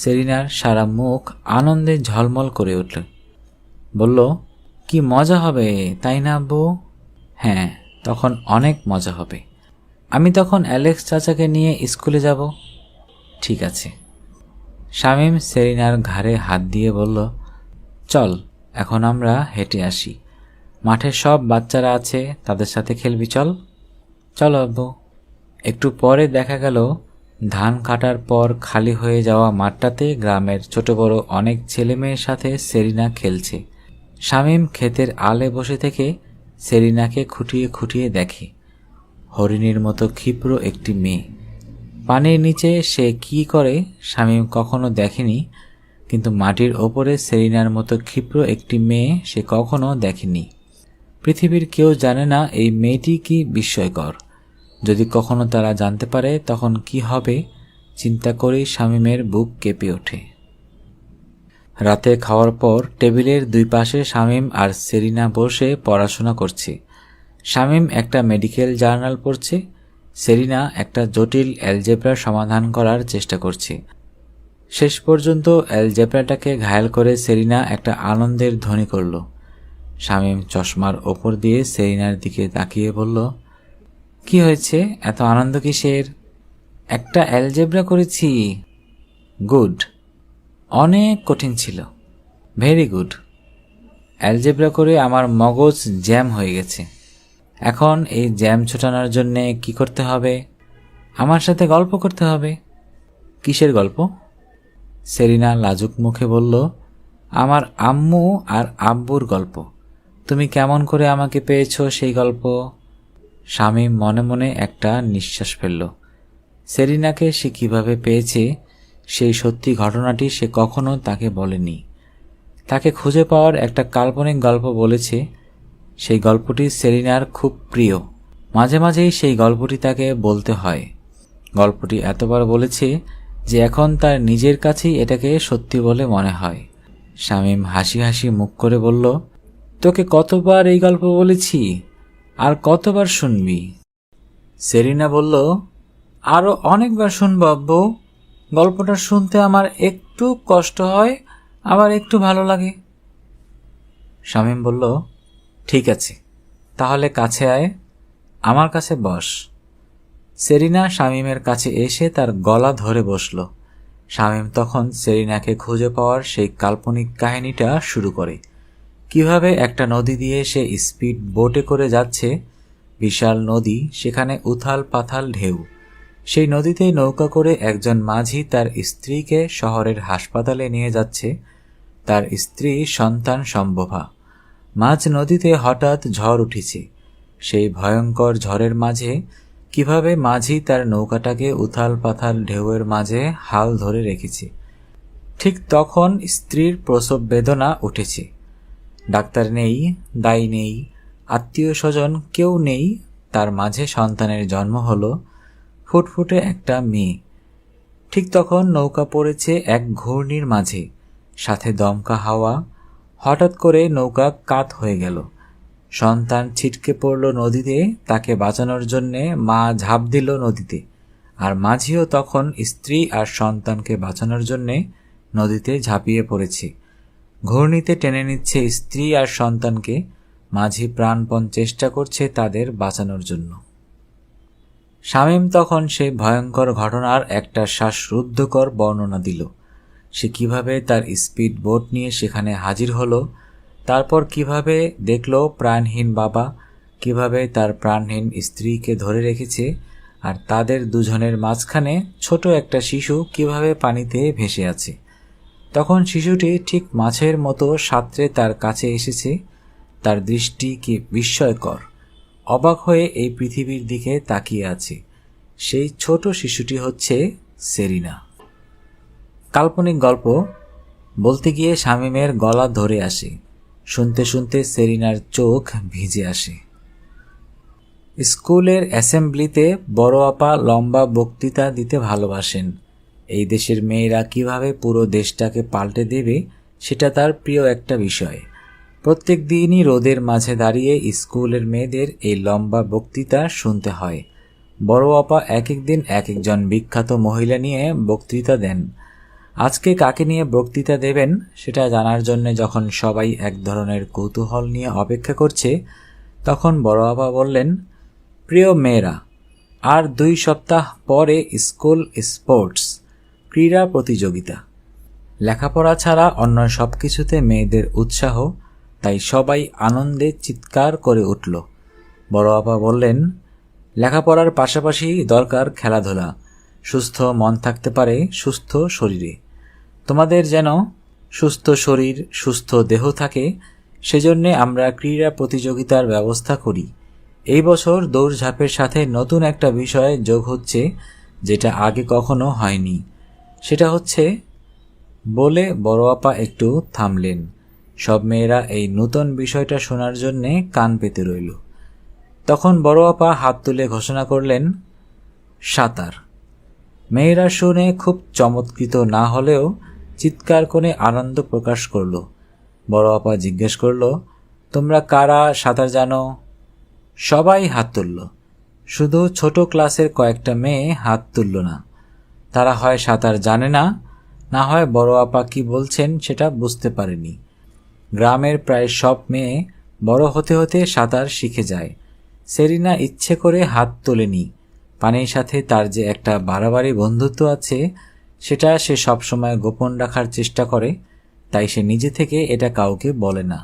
সেরিনার সারা মুখ আনন্দে ঝলমল করে উঠল। বলল, কি মজা হবে তাই না আব্বু? হ্যাঁ, তখন অনেক মজা হবে। আমি তখন অ্যালেক্স চাচাকে নিয়ে স্কুলে যাব। ঠিক আছে। শামীম সেরিনার ঘাড়ে হাত দিয়ে বলল, চল এখন আমরা হেঁটে আসি, মাঠে সব বাচ্চারা আছে, তাদের সাথে খেলবি, চল। চলো আব্বু। একটু পরে দেখা গেল ধান কাটার পর খালি হয়ে যাওয়া মাঠটাতে গ্রামের ছোট বড় অনেক ছেলে মেয়ের সাথে সেরিনা খেলছে। শামীম ক্ষেতের আলে বসে থেকে সেরিনাকে খুঁটিয়ে খুঁটিয়ে দেখে। হরিণীর মতো ক্ষিপ্র একটি মেয়ে। পানির নিচে সে কি করে শামীম কখনো দেখেনি, কিন্তু মাটির ওপরে সেরিনার মতো ক্ষিপ্র একটি মেয়ে সে কখনো দেখেনি। পৃথিবীর কেউ জানে না এই মেয়েটি কি বিস্ময়কর। যদি কখনো তারা জানতে পারে তখন কি হবে, চিন্তা করেই শামীমের বুক কেঁপে ওঠে। রাতে খাওয়ার পর টেবিলের দুই পাশে শামীম আর সেরিনা বসে পড়াশোনা করছে। শামীম একটা মেডিকেল জার্নাল পড়ছে, সেরিনা একটা জটিল অ্যালজেব্রার সমাধান করার চেষ্টা করছে। শেষ পর্যন্ত অ্যালজেব্রাটাকে ঘায়াল করে সেরিনা একটা আনন্দের ধ্বনি করল। শামীম চশমার ওপর দিয়ে সেরিনার দিকে তাকিয়ে বলল, কি হয়েছে, এত আনন্দ কিসের? একটা অ্যালজেব্রা করেছি। গুড। অনেক কঠিন ছিল। Very good. অ্যালজেব্রা করে আমার মগজ জ্যাম হয়ে গেছে। এখন এই জ্যাম ছোটানোর জন্যে কি করতে হবে? আমার সাথে গল্প করতে হবে। কিসের গল্প? সেরিনা লাজুক মুখে বলল, আমার আম্মু আর আব্বুর গল্প। তুমি কেমন করে আমাকে পেয়েছো সেই গল্প। শামীম মনে মনে একটা নিঃশ্বাস ফেলল। সেরিনাকে সে কিভাবে পেয়েছে সেই সত্যি ঘটনাটি সে কখনো তাকে বলেনি। তাকে খুঁজে পাওয়ার একটা কাল্পনিক গল্প বলেছে। সেই গল্পটি সেরিনার খুব প্রিয়। মাঝে মাঝেই সেই গল্পটি তাকে বলতে হয়। গল্পটি এতবার বলেছে যে এখন তার নিজের কাছেই এটাকে সত্যি বলে মনে হয়। শামীম হাসি হাসি মুখ করে বলল, তোকে কতবার এই গল্প বলেছি, আর কতবার শুনবি? সেরিনা বলল, আরও অনেকবার শুনবো আব্বু। গল্পটা শুনতে আমার একটু কষ্ট হয়, আবার একটু ভালো লাগে। শামীম বলল, ঠিক আছে, তাহলে কাছে আয়, আমার কাছে বস। সেরিনা শামীমের কাছে এসে তার গলা ধরে বসল। শামীম তখন সেরিনাকে খুঁজে পাওয়ার সেই কাল্পনিক কাহিনীটা শুরু করে। কিভাবে একটা নদী দিয়ে সে স্পিড বোটে করে যাচ্ছে, বিশাল নদী, সেখানে উথাল পাথাল ঢেউ। সেই নদীতে নৌকা করে একজন মাঝি তার স্ত্রীকে শহরের হাসপাতালে নিয়ে যাচ্ছে। তার স্ত্রী সন্তান সম্ভবা। মাঝ নদীতে হঠাৎ ঝড় উঠেছে। সেই ভয়ঙ্কর ঝড়ের মাঝে কিভাবে মাঝি তার নৌকাটাকে উথাল পাথাল ঢেউয়ের মাঝে হাল ধরে রেখেছে। ঠিক তখন স্ত্রীর প্রসব বেদনা উঠেছে। ডাক্তার নেই, দায় নেই, আত্মীয় স্বজন কেউ নেই। তার মাঝে সন্তানের জন্ম হলো, ফুটফুটে একটা মেয়ে। ঠিক তখন নৌকা পড়েছে এক ঘূর্ণির মাঝে, সাথে দমকা হাওয়া। হঠাৎ করে নৌকা কাত হয়ে গেল। সন্তান ছিটকে পড়ল নদীতে। তাকে বাঁচানোর জন্যে মা ঝাঁপ দিল নদীতে, আর মাঝিও তখন স্ত্রী আর সন্তানকে বাঁচানোর জন্যে নদীতে ঝাঁপিয়ে পড়েছে। ঘূর্ণিতে টেনে নিচ্ছে স্ত্রী আর সন্তানকে। মাঝি প্রাণপণ চেষ্টা করছে তাদের বাঁচানোর জন্য। শামীম তখন সেই ভয়ঙ্কর ঘটনার একটা শ্বাসরুদ্ধকর বর্ণনা দিল। সে কিভাবে তার স্পিড বোট নিয়ে সেখানে হাজির হলো, তারপর কিভাবে দেখল প্রাণহীন বাবা, কিভাবে তার প্রাণহীন স্ত্রীকে ধরে রেখেছে, আর তাদের দুজনের মাঝখানে ছোট একটা শিশু কিভাবে পানিতে ভেসে আছে। তখন শিশুটি ঠিক মাছের মতো সাঁতরে তার কাছে এসেছে। তার দৃষ্টি কি বিস্ময়কর। অবাক হয়ে এই পৃথিবীর দিকে তাকিয়ে আছে। সেই ছোট শিশুটি হচ্ছে সেরিনা। কাল্পনিক গল্প বলতে গিয়ে শামীমের গলা ধরে আসে। শুনতে শুনতে সেরিনার চোখ ভিজে আসে। স্কুলের অ্যাসেম্বলিতে বড় আপা লম্বা বক্তৃতা দিতে ভালোবাসেন। এই দেশের মেয়েরা কিভাবে পুরো দেশটাকে পাল্টে দেবে সেটা তার প্রিয় একটা বিষয়। প্রত্যেক দিনই রোদের মাঝে দাঁড়িয়ে স্কুলের মেয়েদের এই লম্বা বক্তৃতা শুনতে হয়। বড় আপা এক এক দিন এক একজন বিখ্যাত মহিলা নিয়ে বক্তৃতা দেন। আজকে কাকে নিয়ে বক্তৃতা দেবেন সেটা জানার জন্য যখন সবাই এক ধরনের কৌতূহল নিয়ে অপেক্ষা করছে, তখন বড় আপা বললেন, প্রিয় মেয়েরা, আর 2 সপ্তাহ পরে স্কুল স্পোর্টস ক্রীড়া প্রতিযোগিতা। লেখাপড়া ছাড়া অন্য সব কিছুতে মেয়েদের উৎসাহ, তাই সবাই আনন্দে চিৎকার করে উঠল। বড় আপা বললেন, লেখাপড়ার পাশাপাশি দরকার খেলাধুলা। সুস্থ মন থাকতে পারে সুস্থ শরীরে। তোমাদের যেন সুস্থ শরীর সুস্থ দেহ থাকে, সেজন্যে আমরা ক্রীড়া প্রতিযোগিতার ব্যবস্থা করি। এই বছর দৌড়ঝাঁপের সাথে নতুন একটা বিষয় যোগ হচ্ছে, যেটা আগে কখনো হয়নি। সেটা হচ্ছে, বলে বড় আপা একটু থামলেন। সব মেয়েরা এই নতুন বিষয়টা শোনার জন্যে কান পেতে রইল। তখন বড় আপা হাত তুলে ঘোষণা করলেন, সাঁতার। মেয়েরা শুনে খুব চমৎকৃত না হলেও চিৎকার করে আনন্দ প্রকাশ করল। বড় আপা জিজ্ঞেস করল, তোমরা কারা সাঁতার জানো? সবাই হাত তুলল। শুধু ছোট ক্লাসের কয়েকটা মেয়ে হাত তুলল না। তারা হয় সাঁতার জানে না, না হয় বড় আপা কি বলছেন সেটা বুঝতে পারেনি। গ্রামের প্রায় সব মেয়ে বড় হতে হতে সাঁতার শিখে যায়। সেরিনা ইচ্ছে করে হাত তোলেনি। পানির সাথে তার যে একটা বাড়াবাড়ি বন্ধুত্ব আছে, সেটা সে সবসময় গোপন রাখার চেষ্টা করে, তাই সে নিজে থেকে এটা কাউকে বলে না।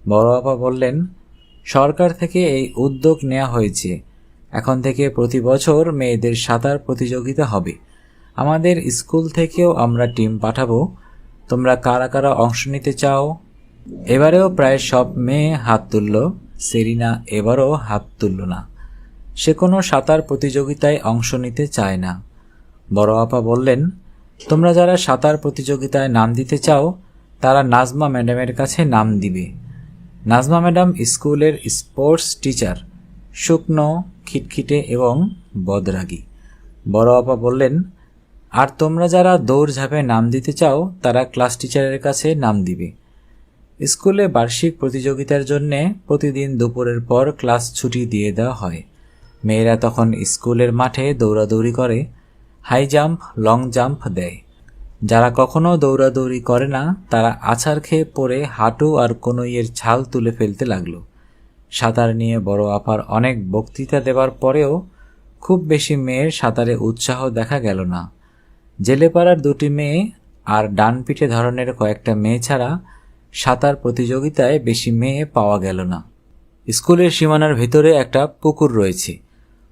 বড় আপা বললেন, সরকার থেকে এই উদ্যোগ নেওয়া হয়েছে। এখন থেকে প্রতি বছর মেয়েদের সাঁতার প্রতিযোগিতা হবে। আমাদের স্কুল থেকেও আমরা টিম পাঠাবো। তোমরা কারা কারা অংশ নিতে চাও? এবারেও প্রায় সব মেয়ে হাত তুলল। সেরিনা এবারও হাত তুলল না। সে কোনো সাঁতার প্রতিযোগিতায় অংশ নিতে চায় না। বড় আপা বললেন, তোমরা যারা সাঁতার প্রতিযোগিতায় নাম দিতে চাও তারা নাজমা ম্যাডামের কাছে নাম দিবে। নাজমা ম্যাডাম স্কুলের স্পোর্টস টিচার, শুকনো, খিটখিটে এবং বদরাগী। বড় আপা বললেন, আর তোমরা যারা দৌড়ঝাঁপে নাম দিতে চাও তারা ক্লাস টিচারের কাছে নাম দিবে। স্কুলে বার্ষিক প্রতিযোগিতার জন্য প্রতিদিন দুপুরের পর ক্লাস ছুটি দিয়ে দেওয়া হয়। মেয়েরা তখন স্কুলের মাঠে দৌড়াদৌড়ি করে, হাই জাম্প, লং জাম্প দেয়। যারা কখনো দৌড়াদৌড়ি করে না তারা আছাড় খেয়ে পড়ে হাঁটু আর কনুইয়ের ছাল তুলে ফেলতে লাগলো। সাঁতার নিয়ে বড় আপার অনেক বক্তৃতা দেবার পরেও খুব বেশি মেয়ের সাঁতারে উৎসাহ দেখা গেল না। জেলেপাড়ার 2টি মেয়ে আর ডানপিঠে ধরনের কয়েকটা মেয়ে ছাড়া সাঁতার প্রতিযোগিতায় বেশি মেয়ে পাওয়া গেল না। স্কুলের সীমানার ভিতরে একটা পুকুর রয়েছে।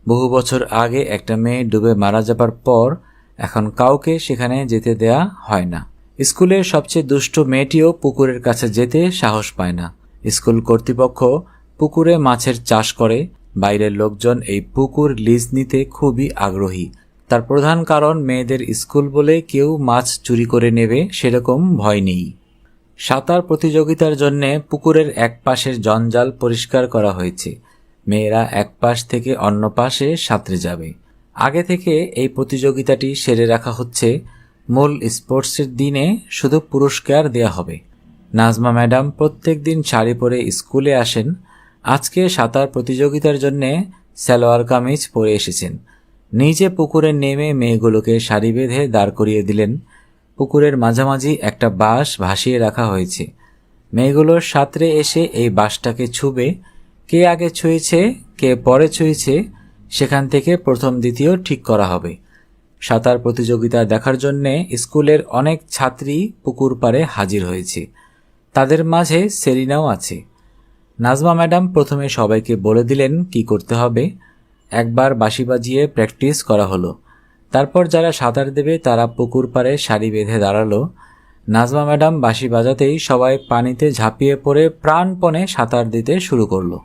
বহু বছর আগে একটা মেয়ে ডুবে মারা যাবার পর এখন কাউকে সেখানে যেতে দেয়া হয় না। স্কুলের সবচেয়ে দুষ্ট মেয়েটিও পুকুরের কাছে যেতে সাহস পায় না। স্কুল কর্তৃপক্ষ পুকুরে মাছের চাষ করে। বাইরের লোকজন এই পুকুর লিজ নিতে খুবই আগ্রহী। তার প্রধান কারণ মেয়েদের স্কুল বলে কেউ মাছ চুরি করে নেবে সেরকম ভয় নেই। সাঁতার প্রতিযোগিতার জন্য পুকুরের এক পাশের জঞ্জাল পরিষ্কার করা হয়েছে। মেয়েরা এক পাশ থেকে অন্য পাশে সাঁতরে যাবে। আগে থেকে এই প্রতিযোগিতাটি সেরে রাখা হচ্ছে। মূল স্পোর্টসের দিনে শুধু পুরস্কার দেয়া হবে। নাজমা ম্যাডাম প্রত্যেক দিন শাড়ি পরে স্কুলে আসেন। আজকে সাঁতার প্রতিযোগিতার জন্য সালোয়ার কামিজ পরে এসেছেন। নিজে পুকুরে নেমে মেয়েগুলোকে সারি বেঁধে দাঁড় করিয়ে দিলেন। পুকুরের মাঝামাঝি একটা বাঁশ ভাসিয়ে রাখা হয়েছে। মেয়েগুলোর সাঁতরে এসে এই বাঁশটাকে ছুবে। কে আগে ছুঁয়েছে কে পরে ছুঁয়েছে সেখান থেকে প্রথম দ্বিতীয় ঠিক করা হবে। সাঁতার প্রতিযোগিতা দেখার জন্যে স্কুলের অনেক ছাত্রী পুকুর পাড়ে হাজির হয়েছে। তাদের মাঝে সেরিনাও আছে। নাজমা ম্যাডাম প্রথমে সবাইকে বলে দিলেন কি করতে হবে। একবার বাঁশি বাজিয়ে প্র্যাকটিস করা হলো। তারপর যারা সাঁতার দেবে তারা পুকুর পাড়ে সারি বেঁধে দাঁড়ালো। নাজমা ম্যাডাম বাঁশি বাজাতেই সবাই পানিতে ঝাঁপিয়ে পড়ে প্রাণপণে সাঁতার দিতে শুরু করলো।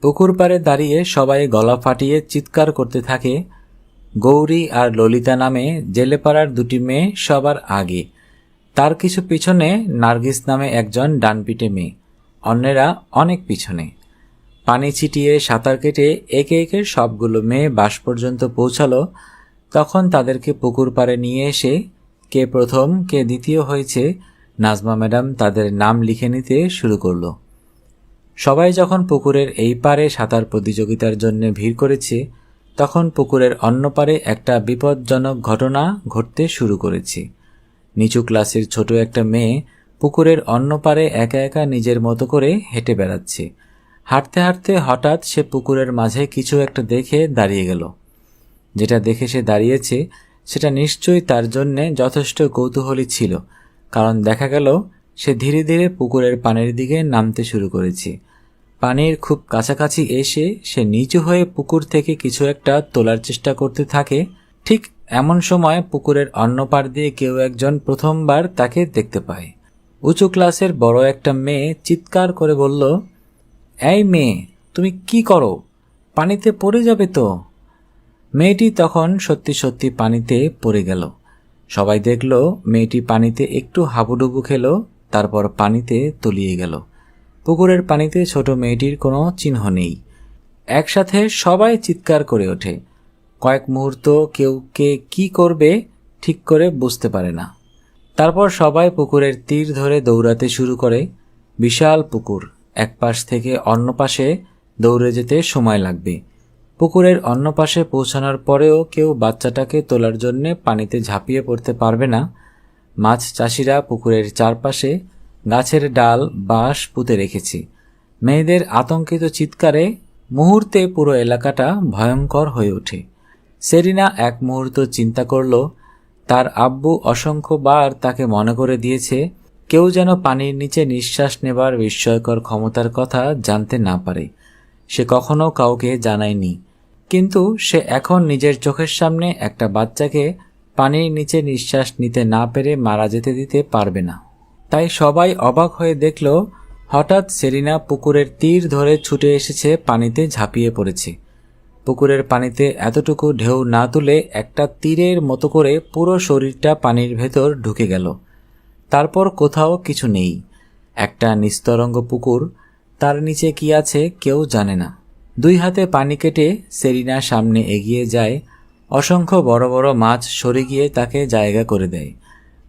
পুকুর পাড়ে দাঁড়িয়ে সবাই গলা ফাটিয়ে চিৎকার করতে থাকে। গৌরী আর ললিতা নামে জেলেপাড়ার দুটি মেয়ে সবার আগে। তার কিছু পিছনে নার্গিস নামে একজন ডানপিটে মেয়ে। অন্যেরা অনেক পিছনে। পানি ছিটিয়ে সাঁতার কেটে একে একে সবগুলো মেয়ে বাস পর্যন্ত পৌঁছালো। তখন তাদেরকে পুকুর পাড়ে নিয়ে এসে কে প্রথম কে দ্বিতীয় হয়েছে নাজমা ম্যাডাম তাদের নাম লিখে নিতে শুরু করলো। সবাই যখন পুকুরের এই পারে সাঁতার প্রতিযোগিতার জন্য ভিড় করেছে তখন পুকুরের অন্য পারে একটা বিপজ্জনক ঘটনা ঘটতে শুরু করেছে। নিচু ক্লাসের ছোট একটা মেয়ে পুকুরের অন্য পারে একা একা নিজের মতো করে হেঁটে বেড়াচ্ছে। হাঁটতে হাঁটতে হঠাৎ সে পুকুরের মাঝে কিছু একটা দেখে দাঁড়িয়ে গেল। যেটা দেখে সে দাঁড়িয়েছে সেটা নিশ্চয়ই তার জন্যে যথেষ্ট কৌতূহলী ছিল, কারণ দেখা গেল সে ধীরে ধীরে পুকুরের পানির দিকে নামতে শুরু করেছে। পানির খুব কাছাকাছি এসে সে নিচু হয়ে পুকুর থেকে কিছু একটা তোলার চেষ্টা করতে থাকে। ঠিক এমন সময় পুকুরের অন্য পাড় দিয়ে কেউ একজন প্রথমবার তাকে দেখতে পায়। উঁচু ক্লাসের বড় একটা মেয়ে চিৎকার করে বলল, এই মেয়ে, তুমি কি করো? পানিতে পড়ে যাবে তো। মেয়েটি তখন সত্যি সত্যি পানিতে পড়ে গেল। সবাই দেখল মেয়েটি পানিতে একটু হাবুডুবু খেলো, তারপর পানিতে তলিয়ে গেল। পুকুরের পানিতে ছোট মেয়েটির কোনো চিহ্ন নেই। একসাথে সবাই চিৎকার করে ওঠে। কয়েক মুহূর্ত কেউ কে কি করবে ঠিক করে বুঝতে পারে না। তারপর সবাই পুকুরের তীর ধরে দৌড়াতে শুরু করে। বিশাল পুকুর, এক পাশ থেকে অন্য পাশে দৌড়ে যেতে সময় লাগবে। পুকুরের অন্য পাশে পৌঁছানোর পরেও কেউ বাচ্চাটাকে তোলার জন্য পানিতে ঝাঁপিয়ে পড়তে পারবে না। মাছ চাষিরা পুকুরের চারপাশে গাছের ডাল বাঁশ পুঁতে রেখেছে। মেয়েদের আতঙ্কিত চিৎকারে মুহূর্তে পুরো এলাকাটা ভয়ঙ্কর হয়ে ওঠে। সেরিনা এক মুহূর্ত চিন্তা করল, তার আব্বু অসংখ্যবার তাকে মনে করে দিয়েছে কেউ যেন পানির নিচে নিঃশ্বাস নেবার বিস্ময়কর ক্ষমতার কথা জানতে না পারে। সে কখনো কাউকে জানায়নি, কিন্তু সে এখন নিজের চোখের সামনে একটা বাচ্চাকে পানির নিচে নিঃশ্বাস নিতে না পেরে মারা যেতে দিতে পারবে না। তাই সবাই অবাক হয়ে দেখল হঠাৎ সেরিনা পুকুরের তীর ধরে ছুটে এসেছে, পানিতে ঝাঁপিয়ে পড়েছে। পুকুরের পানিতে এতটুকু ঢেউ না তুলে একটা তীরের মতো করে পুরো শরীরটা পানির ভেতর ঢুকে গেল। তারপর কোথাও কিছু নেই, একটা নিস্তরঙ্গ পুকুর। তার নিচে কি আছে কেউ জানে না। দুই হাতে পানি কেটে সেরিনা সামনে এগিয়ে যায়। অসংখ্য বড় বড় মাছ সরে গিয়ে তাকে জায়গা করে দেয়।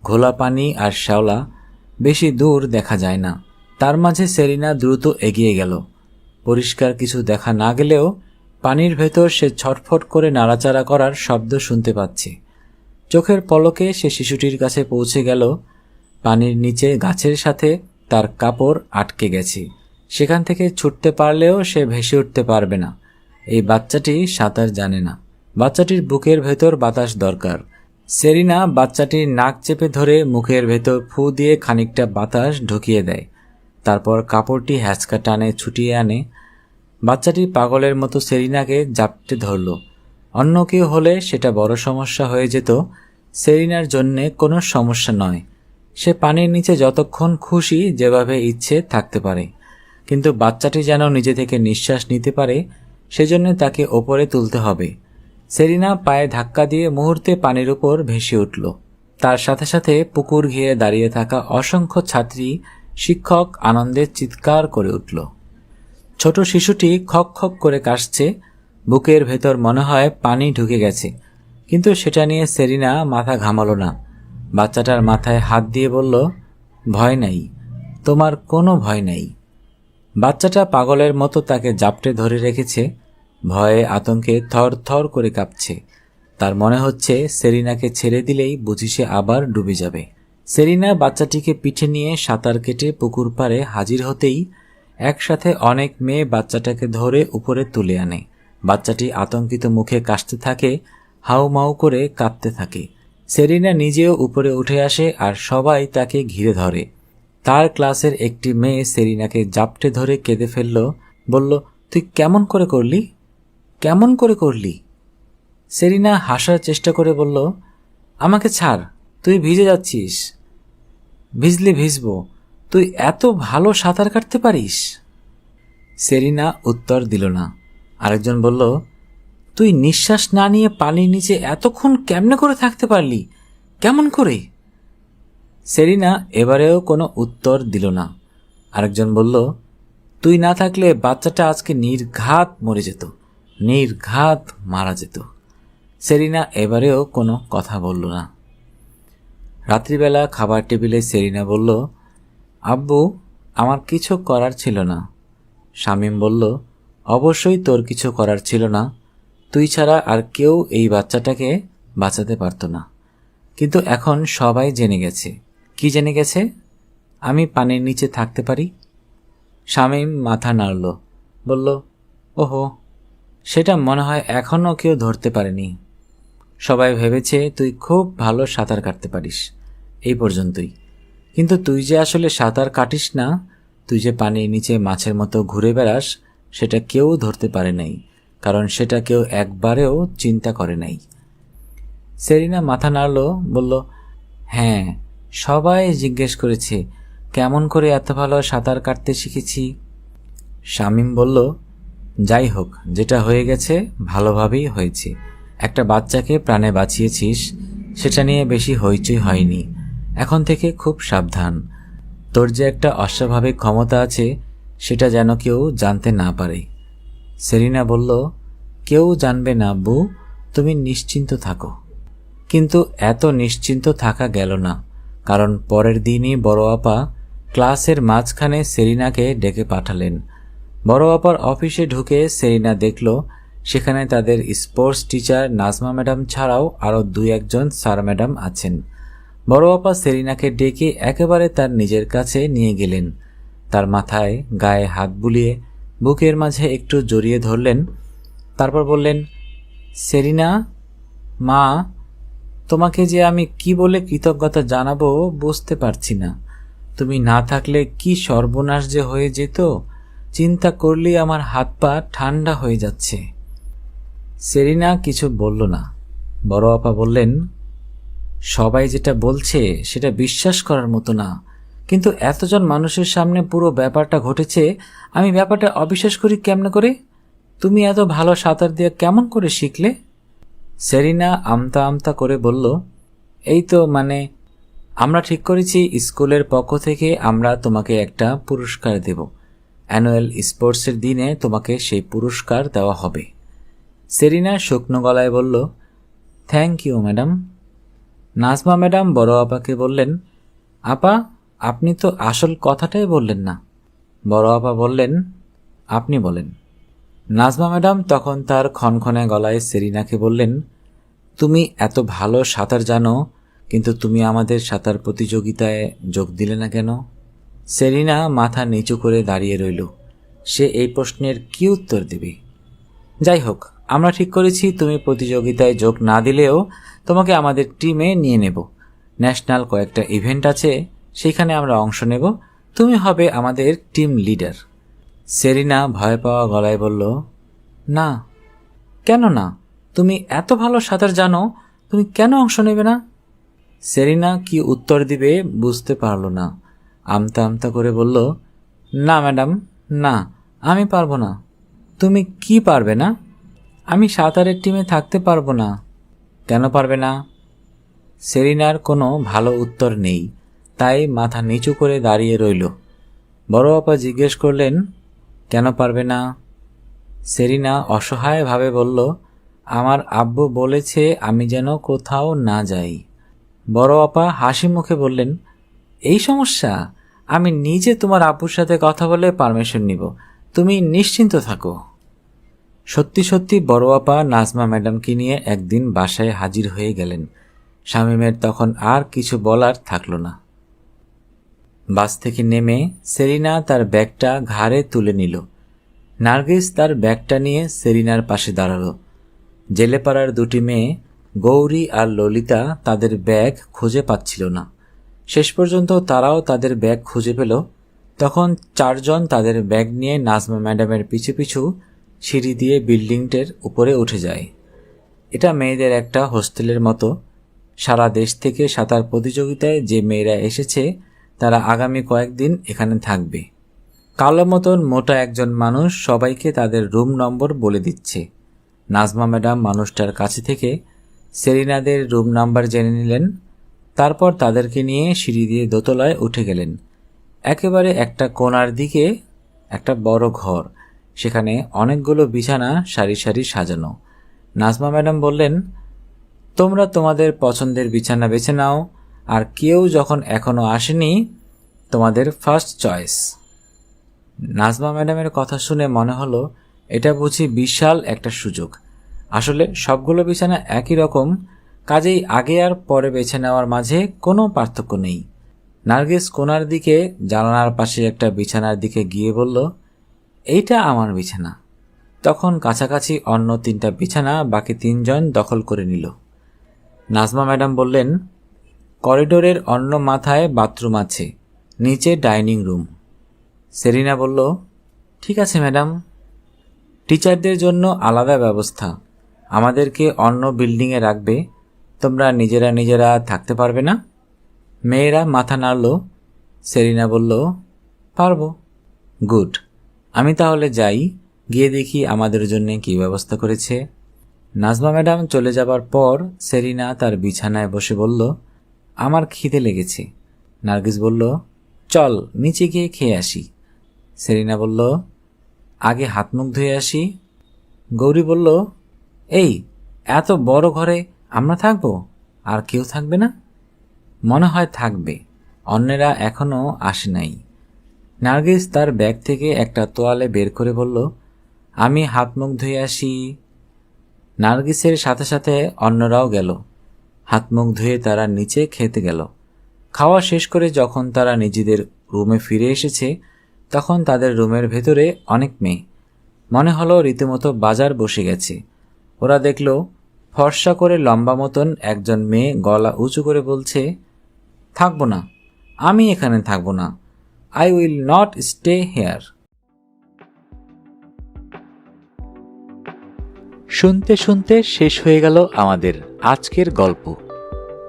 ঘোলা পানি আর শ্যাওলা, বেশি দূর দেখা যায় না। তার মাঝে সেরিনা দ্রুত এগিয়ে গেল। পরিষ্কার কিছু দেখা না গেলেও পানির ভেতর সে ছটফট করে নাড়াচাড়া করার শব্দ শুনতে পাচ্ছে। চোখের পলকে সে শিশুটির কাছে পৌঁছে গেল। পানির নিচে গাছের সাথে তার কাপড় আটকে গেছে। সেখান থেকে ছুটতে পারলেও সে ভেসে উঠতে পারবে না। এই বাচ্চাটি সাঁতার জানে না। বাচ্চাটির বুকের ভেতর বাতাস দরকার। সেরিনা বাচ্চাটির নাক চেপে ধরে মুখের ভেতর ফু দিয়ে খানিকটা বাতাস ঢুকিয়ে দেয়। তারপর কাপড়টি হ্যাঁচকা টানে ছুটিয়ে আনে। বাচ্চাটি পাগলের মতো সেরিনাকে জাপটে ধরল। অন্য কেউ হলে সেটা বড় সমস্যা হয়ে যেত। সেরিনার জন্যে কোনো সমস্যা নয়, সে পানির নিচে যতক্ষণ খুশি যেভাবে ইচ্ছে থাকতে পারে, কিন্তু বাচ্চাটি যেন নিজে থেকে নিঃশ্বাস নিতে পারে, সেজন্য তাকে ওপরে তুলতে হবে। সেরিনা পায়ে ধাক্কা দিয়ে মুহূর্তে পানির উপর ভেসে উঠল। তার সাথে সাথে পুকুর ঘিরে দাঁড়িয়ে থাকা অসংখ্য ছাত্রী শিক্ষক আনন্দে চিৎকার করে উঠল। ছোট শিশুটি খক খক করে কাশছে, বুকের ভেতর মনে হয় পানি ঢুকে গেছে, কিন্তু সেটা নিয়ে সেরিনা মাথা ঘামালো না। বাচ্চাটার মাথায় হাত দিয়ে বলল, ভয় নাই, তোমার কোনো ভয় নাই। বাচ্চাটা পাগলের মতো তাকে জাপটে ধরে রেখেছে, ভয়ে আতঙ্কে থর থর করে কাঁপছে। তার মনে হচ্ছে সেরিনাকে ছেড়ে দিলেই বুঝি সে আবার ডুবে যাবে। সেরিনা বাচ্চাটিকে পিঠে নিয়ে সাঁতার কেটে পুকুর পাড়ে হাজির হতেই একসাথে অনেক মেয়ে বাচ্চাটাকে ধরে উপরে তুলে আনে। বাচ্চাটি আতঙ্কিত মুখে কাশতে থাকে, হাউমাউ করে কাঁদতে থাকে। সেরিনা নিজেও উপরে উঠে আসে আর সবাই তাকে ঘিরে ধরে। তার ক্লাসের একটি মেয়ে সেরিনাকে জাপটে ধরে কেঁদে ফেলল, বলল, তুই কেমন করে করলি, কেমন করে করলি? সেরিনা হাসার চেষ্টা করে বলল, আমাকে ছাড়, তুই ভিজে যাচ্ছিস। ভিজলে ভিজবো, তুই এত ভালো সাঁতার কাটতে পারিস? সেরিনা উত্তর দিল না। আরেকজন বলল, তুই নিঃশ্বাস না নিয়ে পানির নিচে এতক্ষণ কেমনে করে থাকতে পারলি, কেমন করে? সেরিনা এবারেও কোনো উত্তর দিল না। আরেকজন বলল, তুই না থাকলে বাচ্চাটা আজকে নির্ঘাত মরে যেত, নির্ঘাত মারা যেত। সেরিনা এবারেও কোনো কথা বলল না। রাত্রিবেলা খাবার টেবিলে সেরিনা বলল, আব্বু, আমার কিছু করার ছিল না। শামীম বলল, অবশ্যই তোর কিছু করার ছিল না, তুই ছাড়া আর কেউ এই বাচ্চাটাকে বাঁচাতে পারত না। কিন্তু এখন সবাই জেনে গেছে। কি জেনে গেছে? আমি পানির নিচে থাকতে পারি। শামীম মাথা নাড়ল, বলল, ওহো, সেটা মনে হয় এখনও কেউ ধরতে পারেনি। সবাই ভেবেছে তুই খুব ভালো সাঁতার কাটতে পারিস, এই পর্যন্তই। কিন্তু তুই যে আসলে সাঁতার কাটিস না, তুই যে পানির নিচে মাছের মতো ঘুরে বেড়াস, সেটা কেউ ধরতে পারে নাই, কারণ সেটা কেউ একবারেও চিন্তা করে নাই। সেরিনা মাথা নাড়ল, বলল, হ্যাঁ, সবাই জিজ্ঞেস করেছে কেমন করে এত ভালো সাঁতার কাটতে শিখেছি। শামীম বলল, যাই হোক, যেটা হয়ে গেছে ভালোভাবেই হয়েছে। একটা বাচ্চাকে প্রাণে বাঁচিয়েছিস, সেটা নিয়ে বেশি হইচই হয়নি। এখন থেকে খুব সাবধান। তোর যে একটা অস্বাভাবিক ক্ষমতা আছে, সেটা যেন কেউ জানতে না পারে। সেরিনা বলল, কেউ জানবে না আব্বু, তুমি নিশ্চিন্ত থাকো। কিন্তু এত নিশ্চিন্ত থাকা গেল না, কারণ পরের দিনই বড় আপা ক্লাসের মাঝখানে সেরিনাকে ডেকে পাঠালেন। বড় আপার অফিসে ঢুকে সেরিনা দেখল সেখানে তাদের স্পোর্টস টিচার নাজমা ম্যাডাম ছাড়াও আরও 2-1 স্যার ম্যাডাম আছেন। বড় আপা সেরিনাকে ডেকে একেবারে তার নিজের কাছে নিয়ে গেলেন। তার মাথায় গায়ে হাত বুলিয়ে বুকের মাঝে একটু জড়িয়ে ধরলেন। তারপর বললেন, সেরিনা, মা, তোমাকে যে আমি কি বলে কৃতজ্ঞতা জানাবো বুঝতে পারছি না। তুমি না থাকলে কি সর্বনাশ যে হয়ে যেত, চিন্তা করলেই আমার হাত পা ঠান্ডা হয়ে যাচ্ছে। সেরিনা কিছু বলল না। বড় আপা বললেন, সবাই যেটা বলছে সেটা বিশ্বাস করার মতো না, কিন্তু এতজন মানুষের সামনে পুরো ব্যাপারটা ঘটেছে, আমি ব্যাপারটা অবিশ্বাস করি কেমনে করে? তুমি এত ভালো সাঁতার দিয়ে কেমন করে শিখলে? সেরিনা আমতা আমতা করে বলল, এই তো আমরা ঠিক করেছি স্কুলের পক্ষ থেকে আমরা তোমাকে একটা পুরস্কার দেব। অ্যানুয়াল স্পোর্টসের দিনে তোমাকে সেই পুরস্কার দেওয়া হবে। সেরিনা শুকনো গলায় বলল, thank you madam. Nazma madam বড় আপাকে বললেন, আপা, আপনি তো আসল কথাটাই বললেন না। বড় আপা বললেন, আপনি বলেন। নাজমা ম্যাডাম তখন তার খনখনে গলায় সেরিনাকে বললেন, তুমি এত ভালো সাঁতার জানো, কিন্তু তুমি আমাদের সাঁতার প্রতিযোগিতায় যোগ দিলে না কেন? সেরিনা মাথা নিচু করে দাঁড়িয়ে রইল। সে এই প্রশ্নের কি উত্তর দেবে? যাই হোক, আমরা ঠিক করেছি তুমি প্রতিযোগিতায় যোগ না দিলেও তোমাকে আমাদের টিমে নিয়ে নেব। ন্যাশনাল কয়েকটা ইভেন্ট আছে, সেখানে আমরা অংশ নেব, তুমি হবে আমাদের টিম লিডার। সেরিনা ভয় পাওয়া গলায় বলল, না। কেন না? তুমি এত ভালো সাঁতার জানো, তুমি কেন অংশ নেবে না? সেরিনা কি উত্তর দিবে বুঝতে পারল না। আমতা আমতা করে বলল, না ম্যাডাম, না, আমি পারবো না। তুমি কি পারবে না? আমি সাঁতারের টিমে থাকতে পারবো না। কেন পারবে না? সেরিনার কোনো ভালো উত্তর নেই, তাই মাথা নিচু করে দাঁড়িয়ে রইল। বড় আপা জিজ্ঞেস করলেন, কেন পারবে না? সেরিনা অসহায়ভাবে বলল, আমার আব্বু বলেছে আমি যেন কোথাও না যাই। বড় আপা হাসি মুখে বললেন, এই সমস্যা? আমি নিজে তোমার আব্বুর সাথে কথা বলে পারমিশন নিব, তুমি নিশ্চিন্ত থাকো। সত্যি সত্যি বড় আপা নাজমা ম্যাডামকে নিয়ে একদিন বাসায় হাজির হয়ে গেলেন। শামীমের তখন আর কিছু বলার থাকল না। বাস থেকে নেমে সেরিনা তার ব্যাগটা ঘাড়ে তুলে নিল। নার্গিস তার ব্যাগটা নিয়ে সেরিনার পাশে দাঁড়ালো। জেলেপাড়ার দুটি মেয়ে গৌরী আর ললিতা তাদের ব্যাগ খুঁজে পাচ্ছিল না। শেষ পর্যন্ত তারাও তাদের ব্যাগ খুঁজে পেল। তখন চারজন তাদের ব্যাগ নিয়ে নাজমা ম্যাডামের পিছু পিছু সিঁড়ি দিয়ে বিল্ডিংটার উপরে উঠে যায়। এটা মেয়েদের একটা হোস্টেলের মতো। সারা দেশ থেকে সাঁতার প্রতিযোগিতায় যে মেয়েরা এসেছে তারা আগামী কয়েকদিন এখানে থাকবে। কালো মতন মোটা একজন মানুষ সবাইকে তাদের রুম নম্বর বলে দিচ্ছে। নাজমা ম্যাডাম মানুষটার কাছে থেকে সেরিনাদের রুম নাম্বার জেনে নিলেন। তারপর তাদেরকে নিয়ে সিঁড়ি দিয়ে দোতলায় উঠে গেলেন। একেবারে একটা কোণার দিকে একটা বড় ঘর, সেখানে অনেকগুলো বিছানা সারি সারি সাজানো। নাজমা ম্যাডাম বললেন, তোমরা তোমাদের পছন্দের বিছানা বেছে নাও, আর কেউ যখন এখনো আসেনি তোমাদের ফার্স্ট চয়েস। নাজমা ম্যাডামের কথা শুনে মনে হলো এটা বুঝি বিশাল একটা সুযোগ। আসলে সবগুলো বিছানা একই রকম, কাজেই আগে আর পরে বেছে নেওয়ার মাঝে কোনো পার্থক্য নেই। নার্গিস কোণার দিকে জানালার পাশে একটা বিছানার দিকে গিয়ে বলল, এইটা আমার বিছানা। তখন কাছাকাছি অন্য 3টা বিছানা বাকি 3জন দখল করে নিল। নাজমা ম্যাডাম বললেন, করিডোরের অন্য মাথায় বাথরুম আছে, নিচে ডাইনিং রুম। সেরিনা বলল, ঠিক আছে ম্যাডাম। টিচারদের জন্য আলাদা ব্যবস্থা, আমাদেরকে অন্য বিল্ডিংয়ে রাখবে, তোমরা নিজেরা নিজেরা থাকতে পারবে না? মেয়েরা মাথা নাড়ল। সেরিনা বলল, পারবো। গুড, আমি তাহলে যাই, গিয়ে দেখি আমাদের জন্য কী ব্যবস্থা করেছে। নাজমা ম্যাডাম চলে যাবার পর সেরিনা তার বিছানায় বসে বলল, আমার খিদে লেগেছে। নার্গিস বলল, চল নিচে গিয়ে খেয়ে আসি। সেরিনা বলল, আগে হাত মুখ ধুয়ে আসি। গৌরী বলল, এই এত বড় ঘরে আমরা থাকবো, আর কেউ থাকবে না? মনে হয় থাকবে, অন্যেরা এখনো আসে নাই। নার্গিস তার ব্যাগ থেকে একটা তোয়ালে বের করে বলল, আমি হাত মুখ ধুয়ে আসি। নার্গিসের সাথে সাথে অন্যরাও গেল। হাত মুখ ধুয়ে তারা নিচে খেতে গেল। খাওয়া শেষ করে যখন তারা নিজেদের রুমে ফিরে এসেছে তখন তাদের রুমের ভেতরে অনেক মেয়ে। মনে হলো রীতিমতো বাজার বসে গেছে। ওরা দেখল ফর্সা করে লম্বা মতন একজন মেয়ে গলা উঁচু করে বলছে, থাকবো না, আমি এখানে থাকবো না, I will not stay here. শুনতে শুনতে শেষ হয়ে গেল আমাদের আজকের গল্প।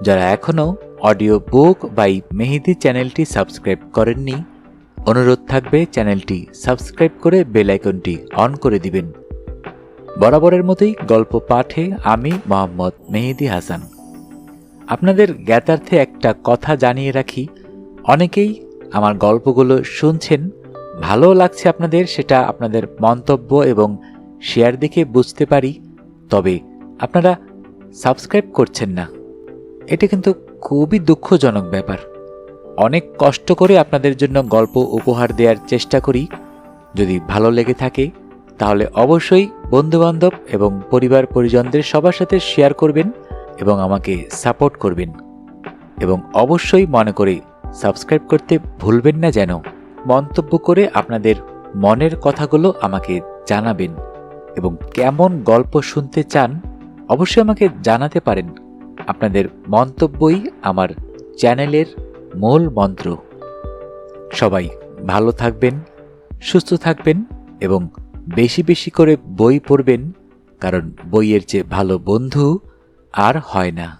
যারা এখনও অডিও বুক বাই মেহেদি চ্যানেলটি সাবস্ক্রাইব করেননি, অনুরোধ থাকবে চ্যানেলটি সাবস্ক্রাইব করে বেল আইকনটি অন করে দিবেন। বরাবরের মতোই গল্প পাঠে আমি মোহাম্মদ মেহেদি হাসান। আপনাদের জ্ঞাতার্থে একটা কথা জানিয়ে রাখি, অনেকেই আমার গল্পগুলো শুনছেন, ভালো লাগছে আপনাদের, সেটা আপনাদের মন্তব্য এবং শেয়ার দেখে বুঝতে পারি। তবে আপনারা সাবস্ক্রাইব করছেন না, এটা কিন্তু খুবই দুঃখজনক ব্যাপার। অনেক কষ্ট করে আপনাদের জন্য গল্প উপহার দেওয়ার চেষ্টা করি। যদি ভালো লেগে থাকে তাহলে অবশ্যই বন্ধুবান্ধব এবং পরিবার পরিজনদের সবার সাথে শেয়ার করবেন এবং আমাকে সাপোর্ট করবেন। এবং অবশ্যই মনে করে সাবস্ক্রাইব করতে ভুলবেন না যেন। মন্তব্য করে আপনাদের মনের কথাগুলো আমাকে জানাবেন এবং কেমন গল্প শুনতে চান অবশ্যই আমাকে জানাতে পারেন। আপনাদের মন্তব্যই আমার চ্যানেলের মূল মন্ত্র। সবাই ভালো থাকবেন, সুস্থ থাকবেন এবং বেশি বেশি করে বই পড়বেন, কারণ বইয়ের চেয়ে ভালো বন্ধু আর হয় না।